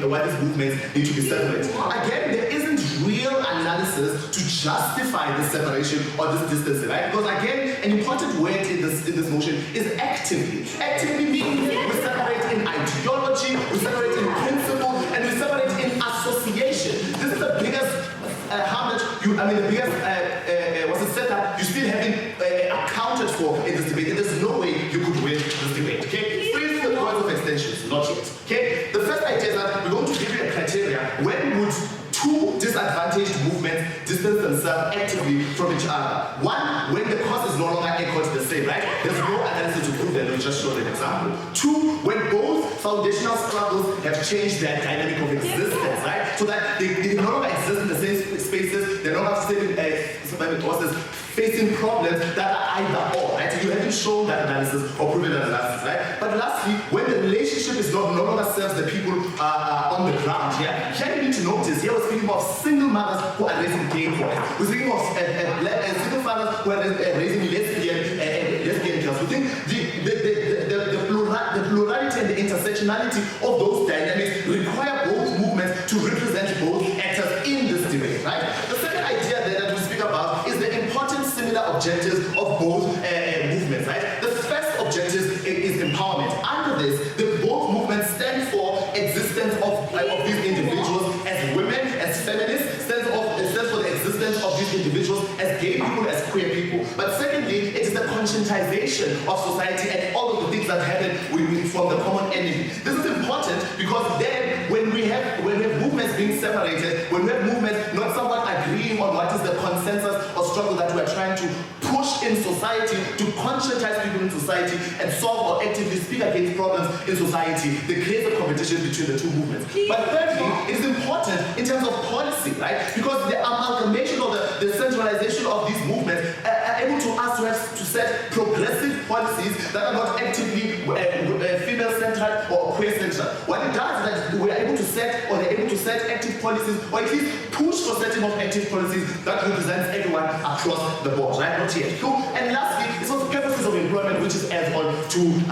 why these movements need to be separate. Again, there isn't real analysis to justify this separation or this distancing, right? Because again, an important word in this motion is actively. Actively means we separate in ideology, we separate in the biggest was a setup you still haven't accounted for in this debate. And there's no way you could win this debate. Okay, three points of extensions, not yet. Okay, the first idea is that we're going to give you a criteria when would two disadvantaged movements distance themselves actively from each other. One, when the cause is no longer equal to the same, right? There's no analysis to prove that, we just showed an example. Two, when both foundational struggles have changed their dynamic of existence, right? So that they no longer exist in the same spaces, they're no longer facing problems that are either or, right? So you haven't shown that analysis or proven that analysis, right? But lastly, when the relationship is no longer serves the people on the ground, yeah? Here you need to notice, here we're speaking of single mothers who are raising gay boys. We're speaking of single fathers who are raising lesbian girls. We think the plurality and the intersectionality of those dynamics require both movements to represent both actors in this debate, right? The second idea that we speak about is the important similar objectives of both movements, right? The first objective is empowerment. Under this, both movements stand for existence of these individuals as women, as feminists, stands for the existence of these individuals as gay people, as queer people. But secondly, it is the conscientization of society and all of the things that happen from the common enemy. This is important because then when we have movements being separated, when we have movements not somewhat agreeing on what is the consensus or struggle that we are trying to push in society, to conscientize people in society and solve or actively speak against problems in society, there creates a competition between the two movements. But thirdly, it is important in terms of policy, right? Because the amalgamation or the centralization of these movements are able to ask to set progressive policies that are not actively female-centered or queer-centered. What it does is that we are able to set, or they're able to set active policies, or at least push for setting of active policies that represents everyone across the board, right? Not yet. Cool. And lastly, it's for purposes of employment, which is adds on to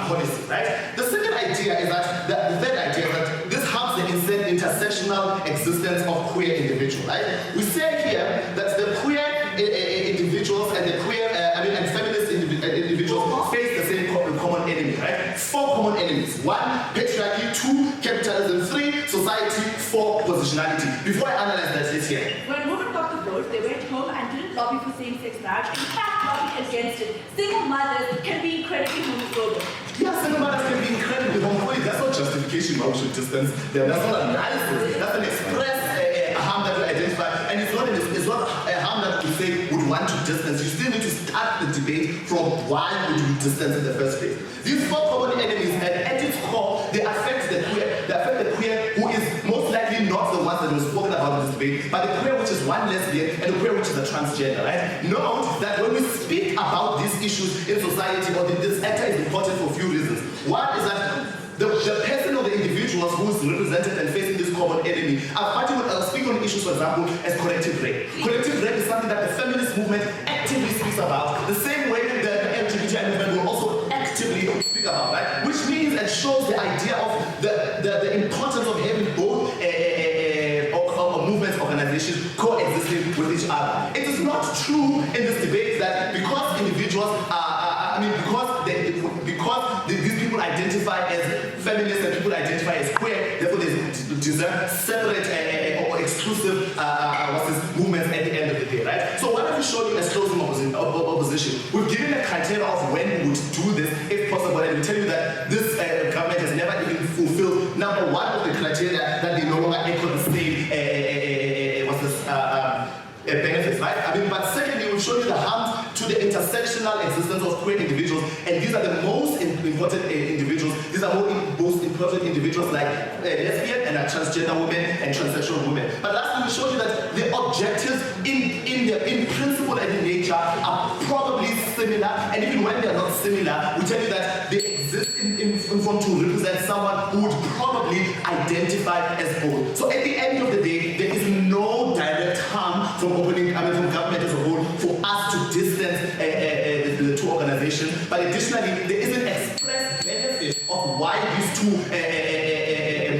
policy, right? The second idea is that, the third idea is that this helps the intersectional existence of queer individuals, right? We say here that the queer individuals and the queer, and feminist individuals face the same common enemy, right? Four common enemies. One, patriarchy. Two, capitalism. Three, society. Four, positionality. Before I analyze that, let's hear. When women got the vote, they went home and didn't lobby for same-sex marriage. In fact, lobbied against it. Single mothers can be incredibly homophobic. Yeah, single mothers can be incredibly homophobic. That's not justification why we should distance them. That's not analysis. That's an express harm that we identify. And it's not a harm that we say would want to distance. You still need to start the debate from why would you distance in the first place. These four common enemies, at its core, they affect the queer who is most likely not the one that was spoken about in this debate, but the queer which is one lesbian and the queer which is a transgender, right? Note that when we speak about these issues in society, or this actor is important for a few reasons. One is that the person or the individuals who is represented and facing this common enemy are speaking on issues, for example, as collective rape. Collective rape is something that the feminist movement actively speaks about, the same way that the LGBTI movement will also actively speak about, right? Which means and shows the idea of the importance of having both movements, organizations coexisting with each other. It is not true in this debate that because individuals because these people identify as feminists and people identify as queer, therefore they deserve separate or exclusive movements at the end of the day, right? So what have we shown you as closing opposition? We've given a criteria of when we would do this, if possible, and we tell you that this government has never even fulfilled number one of the criteria, that they no longer echo the same benefits, right? But secondly, we've shown you the harms to the intersectional existence of queer individuals, and these are the most important individuals. These are most important individuals like lesbian and transgender women and transsexual women. But lastly, we showed you that the objectives in principle and in nature are probably similar, and even when they are not similar, we tell you that they exist in form to represent someone who would probably identify as both. So at the end of the day, there is no direct harm from from government as a whole for us to distance the two organizations, but additionally, there is an express benefit of why these two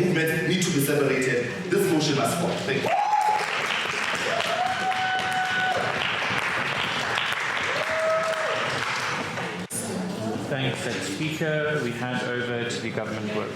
movements need to be separated. This motion must fall. Thank you. Thanks, that speaker. We hand over to the government whip.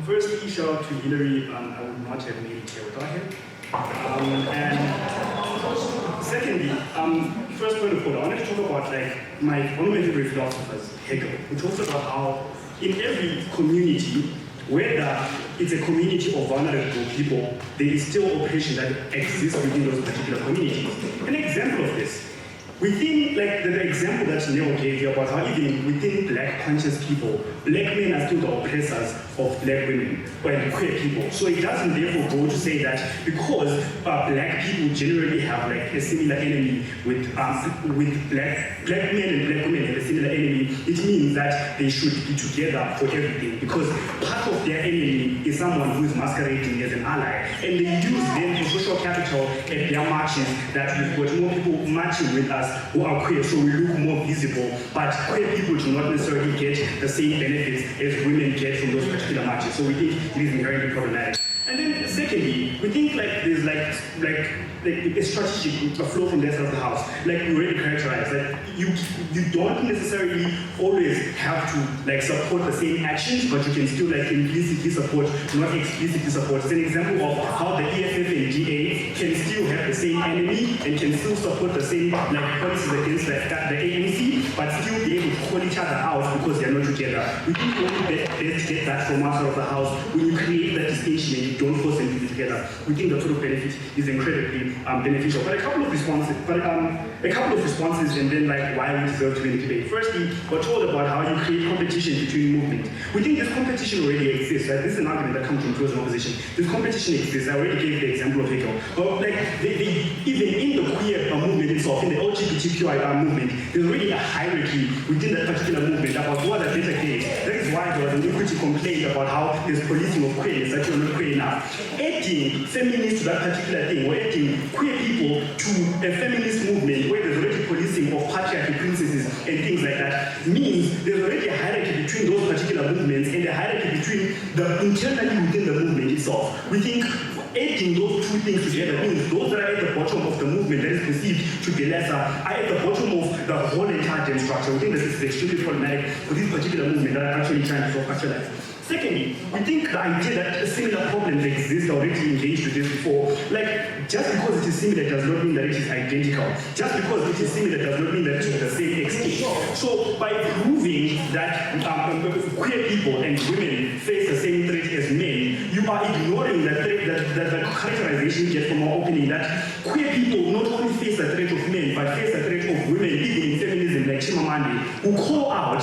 Firstly, shout out to Hillary. I would not have made it here without him. And secondly, first point of order, I want to talk about one of my favorite philosophers, Hegel, who talks about how in every community, whether it's a community of vulnerable people, there is still oppression that exists within those particular communities. An example of this, within the example that Neo gave you about how even within black conscious people, black men are still the oppressors of black women and queer people. So it doesn't therefore go to say that because black people generally have a similar enemy with black men and black women have a similar enemy, it means that they should be together for everything, because part of their enemy is someone who is masquerading as an ally, and they use them for social capital at their marches, that we've got more people marching with us who are queer, so we look more visible, but queer people do not necessarily get the same benefits as women get from those particular marches. So we think it is inherently problematic. And then secondly, we think there's a strategic flow from that side of the house. We already characterized that you don't necessarily always have to support the same actions, but you can still implicitly support, not explicitly support. It's an example of how the EFF and GA can still have the same enemy and can still support the same policies against the ANC, but still be able to call each other out because they're not together. We think we only best get that from outside of the house when you create that distinction and you don't force them to be together. We think that sort of benefit is incredibly beneficial. But a couple of responses, and then why we deserve to win the debate. Firstly, we're told about how you create competition between movements. We think this competition already exists, right? This is an argument that comes from close opposition. This competition exists. I already gave the example of Hegel. But even in the queer movement itself, in the LGBTQI movement, there's already a hierarchy within that particular movement about what are better gays. That is why there was an equity complaint about how there's policing of queerness, that you're not queer enough. Adding feminists to that particular thing, or adding queer people to a feminist movement where there's already policing of patriarchy princesses and things like that, means there's already a hierarchy between those particular movements and a hierarchy between the internally within the movement itself. We think adding those two things together means those that are at the bottom of the movement that is perceived to be lesser are at the bottom of the whole entire structure. We think that this is extremely problematic for this particular movement that are actually trying to actualize. Secondly, we think the idea that similar problems exist already engaged with this before. Just because it is similar does not mean that it is identical. Just because it is similar does not mean that it is the same extent. So by proving that queer people and women face the same threat as men, you are ignoring the threat that the characterization you get from our opening, that queer people not only face the threat of men, but face the threat of women, even in feminism, like Chimamanda, who call out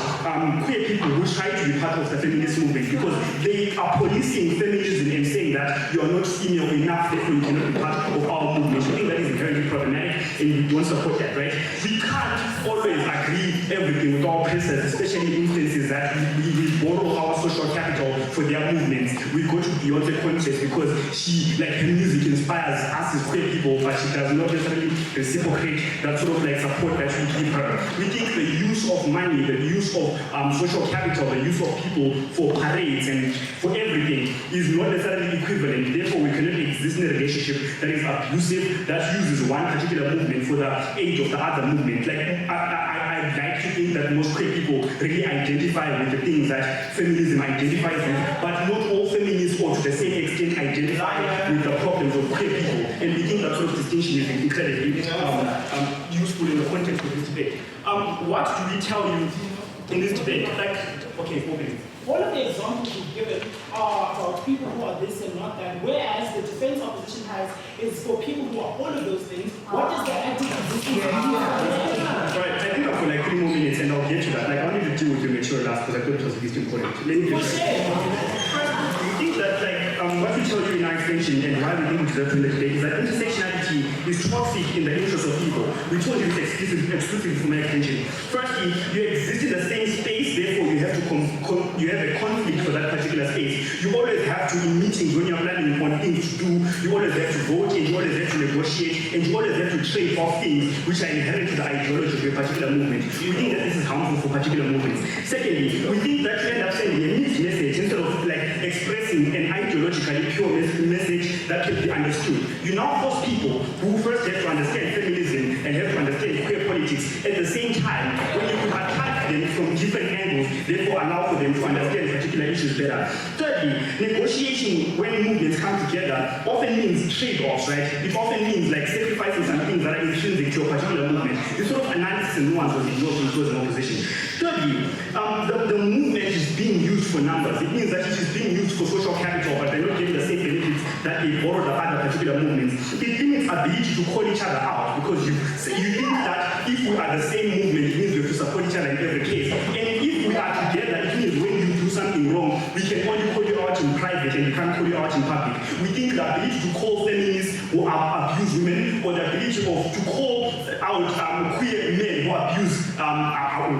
queer people who try to be part of the feminist movement, because they are policing feminism and saying that you are not female enough, therefore you cannot be part of our movement. I think that is very problematic, and we don't support that, right? We can't always agree everything with our oppressors, especially in instances that we borrow our social capital for their movements. We go to Beyonce concerts because she, her music inspires us as queer people, but she does not necessarily reciprocate that sort of support that we give her. We think the use of money, the use of social capital, the use of people for parades and for everything is not necessarily equivalent. Therefore, we cannot exist in a relationship that is abusive, that uses one particular movement for the aid of the other movement. I'd like to think that most queer people really identify with the things that feminism identifies with, but not all feminists or to the same extent identify with the problems of queer people. And we think that sort of distinction is incredibly useful in the context of this debate. What do we tell you in this debate? 4 minutes. All of the examples you've given are about people who are this and not that, whereas the defense opposition has is for people who are all of those things. What is the active position? Right, I think I've got 3 more minutes and I'll get to that. I wanted to deal with your mature last because I thought it was the least important. Let me get I think that what we tell you in our extension and why we think we deserve to debate is that intersectionality is toxic in the interest of people. We told you this exclusively from my extension. Firstly, you exist in the same space, therefore you have to you have a conflict for that particular space. You always have to, in meetings when you're planning on things to do, you always have to vote and you always have to negotiate and you always have to trade off things which are inherent to the ideology of a particular movement. We think that this is harmful for particular movements. Secondly, we think that you end up sending a mixed message instead of expressing an ideologically pure message that can be understood. You now force people who first have to understand feminism and have to understand queer politics at the same time when you could attack them from different angles, therefore allow for them to understand particular issues better. Thirdly, negotiation when movements come together often means trade-offs, right? It often means like sacrificing some things that are intrinsic to a particular movement. This sort of analysis and nuance was ignored when it was an opposition. Thirdly, the movement is being used for numbers. It means that it is being used for social capital, but they're not getting the same benefits that they borrowed of other particular movements. It limits ability to call each other out because you think that if we are the same movement, it means we have to support each other in every case. And if we are together, it means when you do something wrong, we can only call you out in private and we can't call you out in public. We think the ability to call feminists who abuse women, or the ability to call out queer men who abuse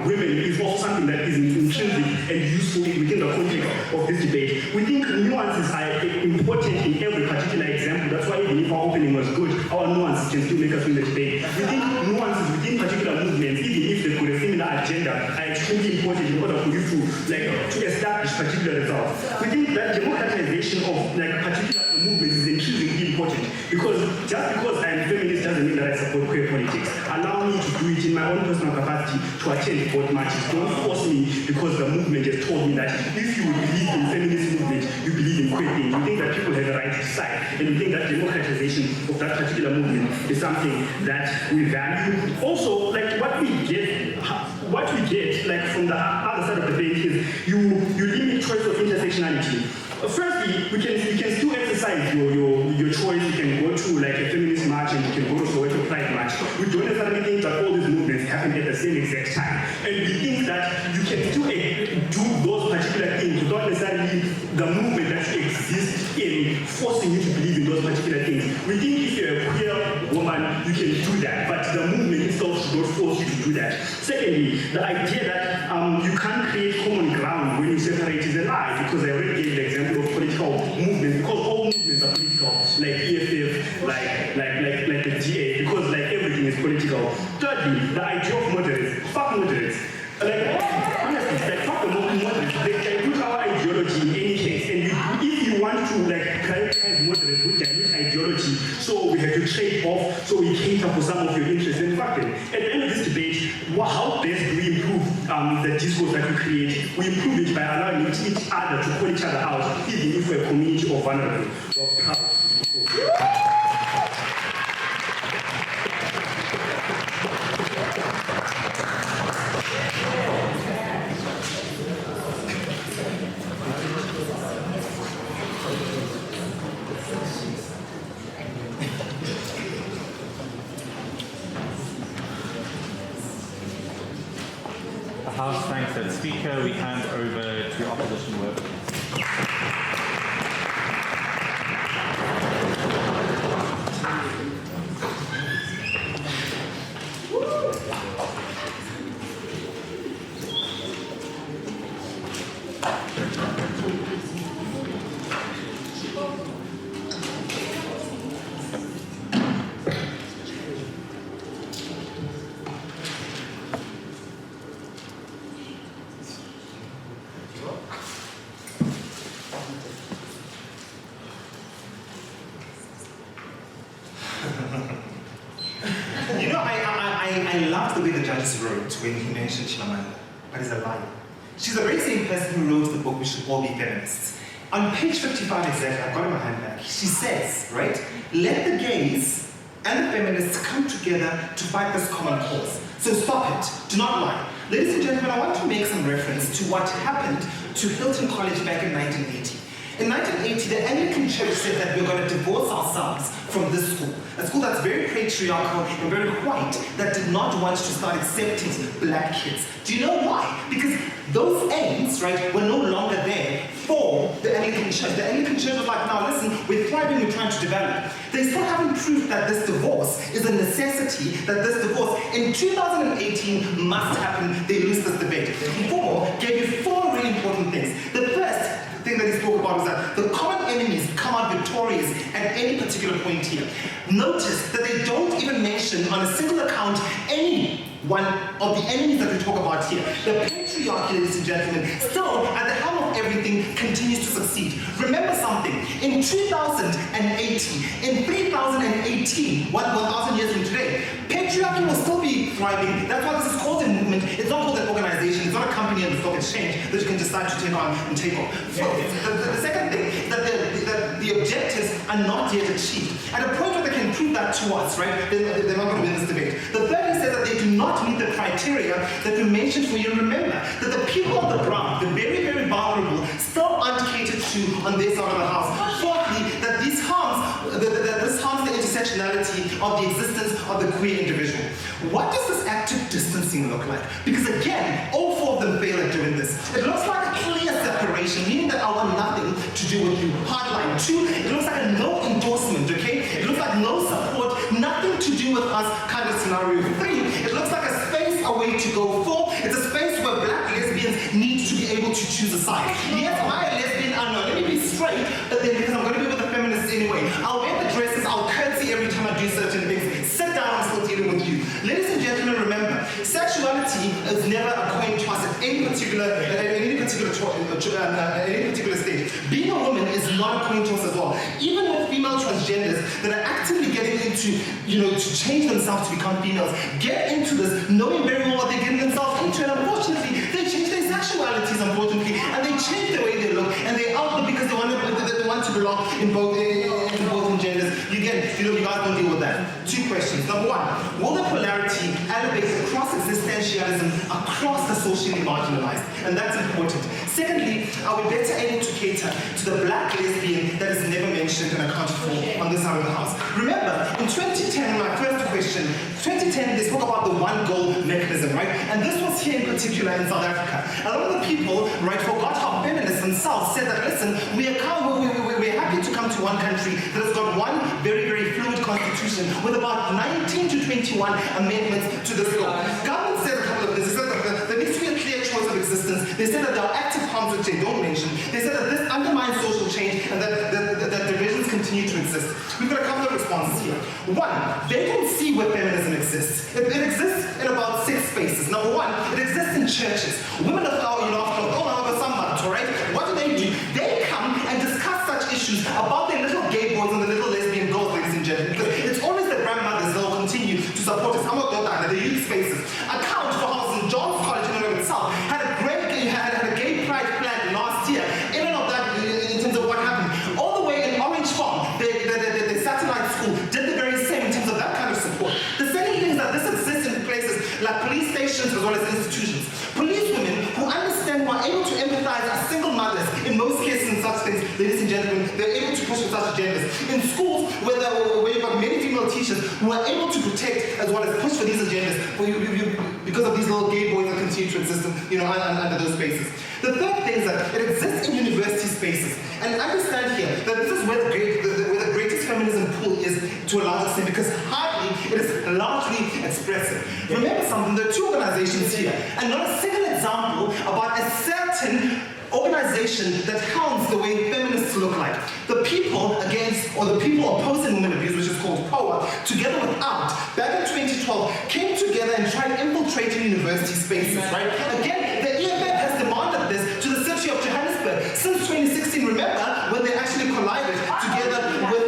women is also something that is intrinsic and useful within the context of this debate. We think nuances are important in every particular example. That's why even if our opening was good, our nuances can still make us win the debate. We think nuances within particular movements, even if they've got a similar agenda, are extremely important in order for you to establish particular results. We think that democratization of particular movements is intrinsically important because just because I am feminist doesn't mean that I support queer politics. Allow me to do it in my own personal capacity to attend vote matches. Don't force me because the movement has told me that if you believe in feminist movement, you believe in queer things. We think that people have a right to decide, and we think that democratization of that particular movement is something that we value. Also, what we get like from the other side of the bench is you limit choice of intersectionality. Firstly, we can still exercise your choice. You can go to like a feminist march and you can go to Soweto Pride march. We don't necessarily think that all these movements happen at the same exact time. And we think that you can still do those particular things without necessarily the movement that you exist in forcing you to believe in those particular things. We think if you're a queer woman, you can do that, but the movement itself should not force you to do that. Secondly, the idea that you can't create common ground when you separate is a lie, because I already gave the example of political movements, because all movements are political, like EFF, like the GA, because like everything is political. Thirdly, the idea of moderates, fuck moderates. Honestly, fuck the moderates. They put our ideology in any case, and if you want to prioritize moderates with dilute ideology, so we have to trade off, so we cater for some of your interests and fuck them. At the end of this debate, how best do we improve the discourse that we create? We improve it by allowing each other to call each other out, even if we're a community of vulnerable or proud. The House thanks the Speaker. We hand over to opposition workers. I love the way the judges wrote when he mentioned Chimamanda, but he's a liar. She's the very same person who wrote the book We Should All Be Feminists. On page 55 exactly, I've got it in my handbag, she says, right, let the gays and the feminists come together to fight this common cause. So stop it, do not lie. Ladies and gentlemen, I want to make some reference to what happened to Hilton College back in 1980. In 1980, the Anglican Church said that we're going to divorce ourselves from this school. A school that's very patriarchal and very white, that did not want to start accepting black kids. Do you know why? Because those aims, right, were no longer there for the Anglican Church. The Anglican Church was like, now listen, we're thriving, we're trying to develop. They still haven't proved that this divorce is a necessity, that this divorce in 2018 must happen. They lose this debate. Mfumo gave you 4 really important things. The first thing that he spoke about was that the common enemies come out victorious at any particular point here. Notice that they don't even mention on a single account any one of the enemies that we talk about here. The patriarchy, ladies and gentlemen, still at the helm of of everything continues to succeed. Remember something, in 2080, in 3018, 1,000 years from today, patriarchy will still be thriving. That's why this is called a movement. It's not called an organization. It's not a company on the stock exchange that you can decide to take on and take off. The second thing is that the objectives are not yet achieved. At a point where they can prove that to us, right, they're not going to win this debate. The third thing says that they do not meet the criteria that we mentioned for you. Remember that the people on the ground, the very, very vulnerable, still aren't catered to on their side of the house. Fourthly, that this harms the intersectionality of the existence of the queer individual. What does this active distancing look like? Because again, all four of them fail at doing this. It looks like a clear separation, meaning that I want nothing to do with you. Hardline. 2, it looks like a no endorsement, okay? It looks like no support, nothing to do with us kind of scenario. 3, it looks like a space away to go. 4, it's a space where black lesbians need to be able to choose a side. Yes, am I a lesbian? I know. Let me be straight, but then because I'm going to be with the feminists anyway. I'll wear the dresses, I'll curtsy every time I do certain things. Sit down, I'm still dealing with you. Ladies and gentlemen, remember, sexuality is never a coin toss at any particular stage. Being a woman is not a coin toss as well. Even with female transgenders that are actively getting into, to change themselves to become females, get into this knowing very well what they're getting themselves into, and unfortunately, they change their sexualities, unfortunately, and they change the way they look, and they outlook because they want to belong in both genders. You guys don't deal with that. 2 questions. Number 1, will the polarity elevate across existentialism across the socially marginalized? And that's important. Secondly, are we better able to cater to the black lesbian that is never mentioned and accounted for on this side of the house? Remember, in 2010, my first question, 2010, they spoke about the one goal mechanism, right? And this was here in particular in South Africa. A lot of the people, right, forgot how feminists themselves said that, listen, we're happy to come to one country that has got one very, very fluid constitution with about 19 to 21 amendments to this law. Government said a couple of things. They said that there needs to be a clear choice of existence. They said that there are active harms which they don't mention. They said that this undermines social change and that divisions continue to exist. We've got a couple of responses here. 1, they don't see where feminism exists. It exists in about 6 spaces. Number 1, it exists in churches. Women of our, right? What do? They come and discuss such issues about their little gay boys and the little lesbian girls, ladies and gentlemen. Because it's always the grandmothers that will continue to support us. I'm not doing that. The youth spaces. Account for how St. John's College in and of itself had a gay pride flag last year. In and of that, in terms of what happened. All the way in Orange Farm, the satellite school did the very same in terms of that kind of support. The second thing is that this exists in places like police stations as well as institutions. Police women who understand, who are able to empathize as single mothers in most cases in such things, ladies and gentlemen, they're able to push for such agendas. In schools where you've got many female teachers who are able to protect as well as push for these agendas because of these little gay boys that continue to exist under those spaces. The third thing is that it exists in university spaces. And understand here that this is where the greatest feminism pool is to a large extent, because hardly it is largely expressive. Remember something, there are 2 organizations here, and not a single example about a certain organization that hounds the way feminists look like. The people against, or the people opposing women abuse, which is called POA, together with AUT, back in 2012, came together and tried infiltrating university spaces, right? Again, the EFF has demanded this to the city of Johannesburg since 2016, remember, when they actually collided together with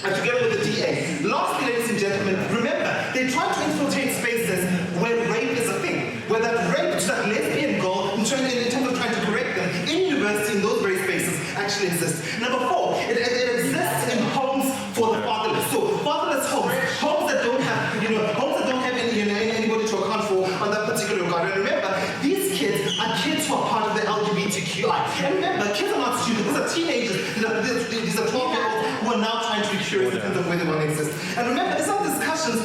the DA. Lastly, ladies and gentlemen, remember, they tried to infiltrate spaces where rape is a thing, where that rape to that lesbian girl, in terms of trying to correct them, in university, in those very spaces, actually exists. Number 4, it exists in homes for the fatherless. So, fatherless homes that don't have, anybody to account for on that particular regard. And remember, these kids are kids who are part of the LGBTQI. And remember, kids are not stupid. These are teenagers. These are 12-year-olds who are now trying to be curious in terms of where they want to exist. And remember, there's some discussions,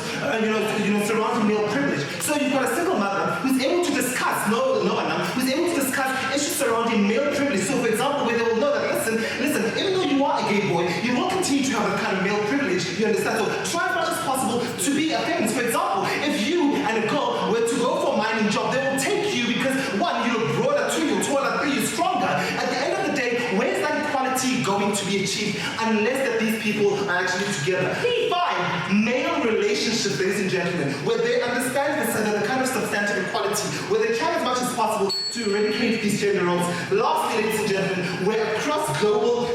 surrounding male privilege. So you've got a single mother who's able to discuss, Anam, who's able to discuss issues surrounding male privilege. So, for example, where they will know that, listen, even though you are a gay boy, you will continue to have a kind of male privilege. You understand? So try as much as possible to be a feminist. For example, if you and a girl were to go for a mining job, they will take you because 1, you look broader, 2, you're taller, 3, you're stronger. At the end of the day, where's that equality going to be achieved unless that these people are actually together? 5, male relationships, ladies and gentlemen, where they understand the kind of substantive equality, where they try as much as possible to eradicate these gender roles. Lastly, ladies and gentlemen, we're across global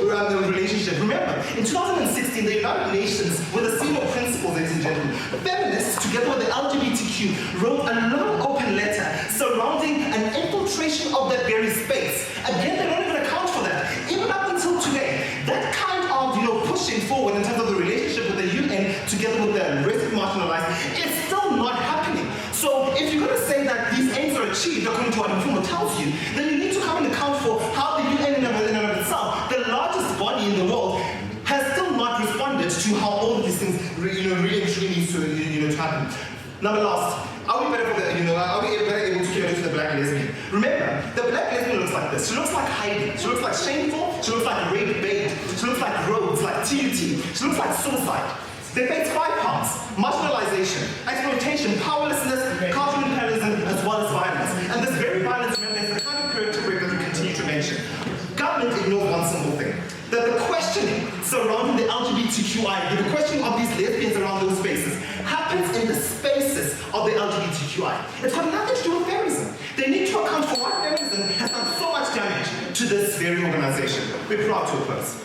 relationship. Remember, in 2016, the United Nations, with a seal of principles, ladies and gentlemen, feminists, together with the LGBTQ, wrote a long open letter surrounding an infiltration of that very space. Again, they don't even account for that. Even up until today, that kind of, pushing forward in terms of the relationship with the UN together with the rest of marginalized is still not happening. So if you're going to say that these aims are achieved according to what Mfumo tells you, then you need to come and account for how the UN in and of itself, the largest body in the world, has still not responded to how all of these things really needs to happen. Now the last, are we better able to cater to the black lesbian? Remember, the black lesbian looks like this. She looks like hiding. She looks like shameful. She looks like rape bait. She looks like roads, like TUT. She looks like suicide. They face 5 parts: marginalization, exploitation, powerlessness, cultural imperialism, as well as violence. And this very violence, remember, is the kind of characteristic that we continue to mention. Government ignores one simple thing: that the questioning surrounding the LGBTQI, the questioning of these lesbians around those spaces, happens in the spaces of the LGBTQI. It's got nothing to do with feminism. They need to account for why feminism has done so much damage to this very organization. We're proud to oppose.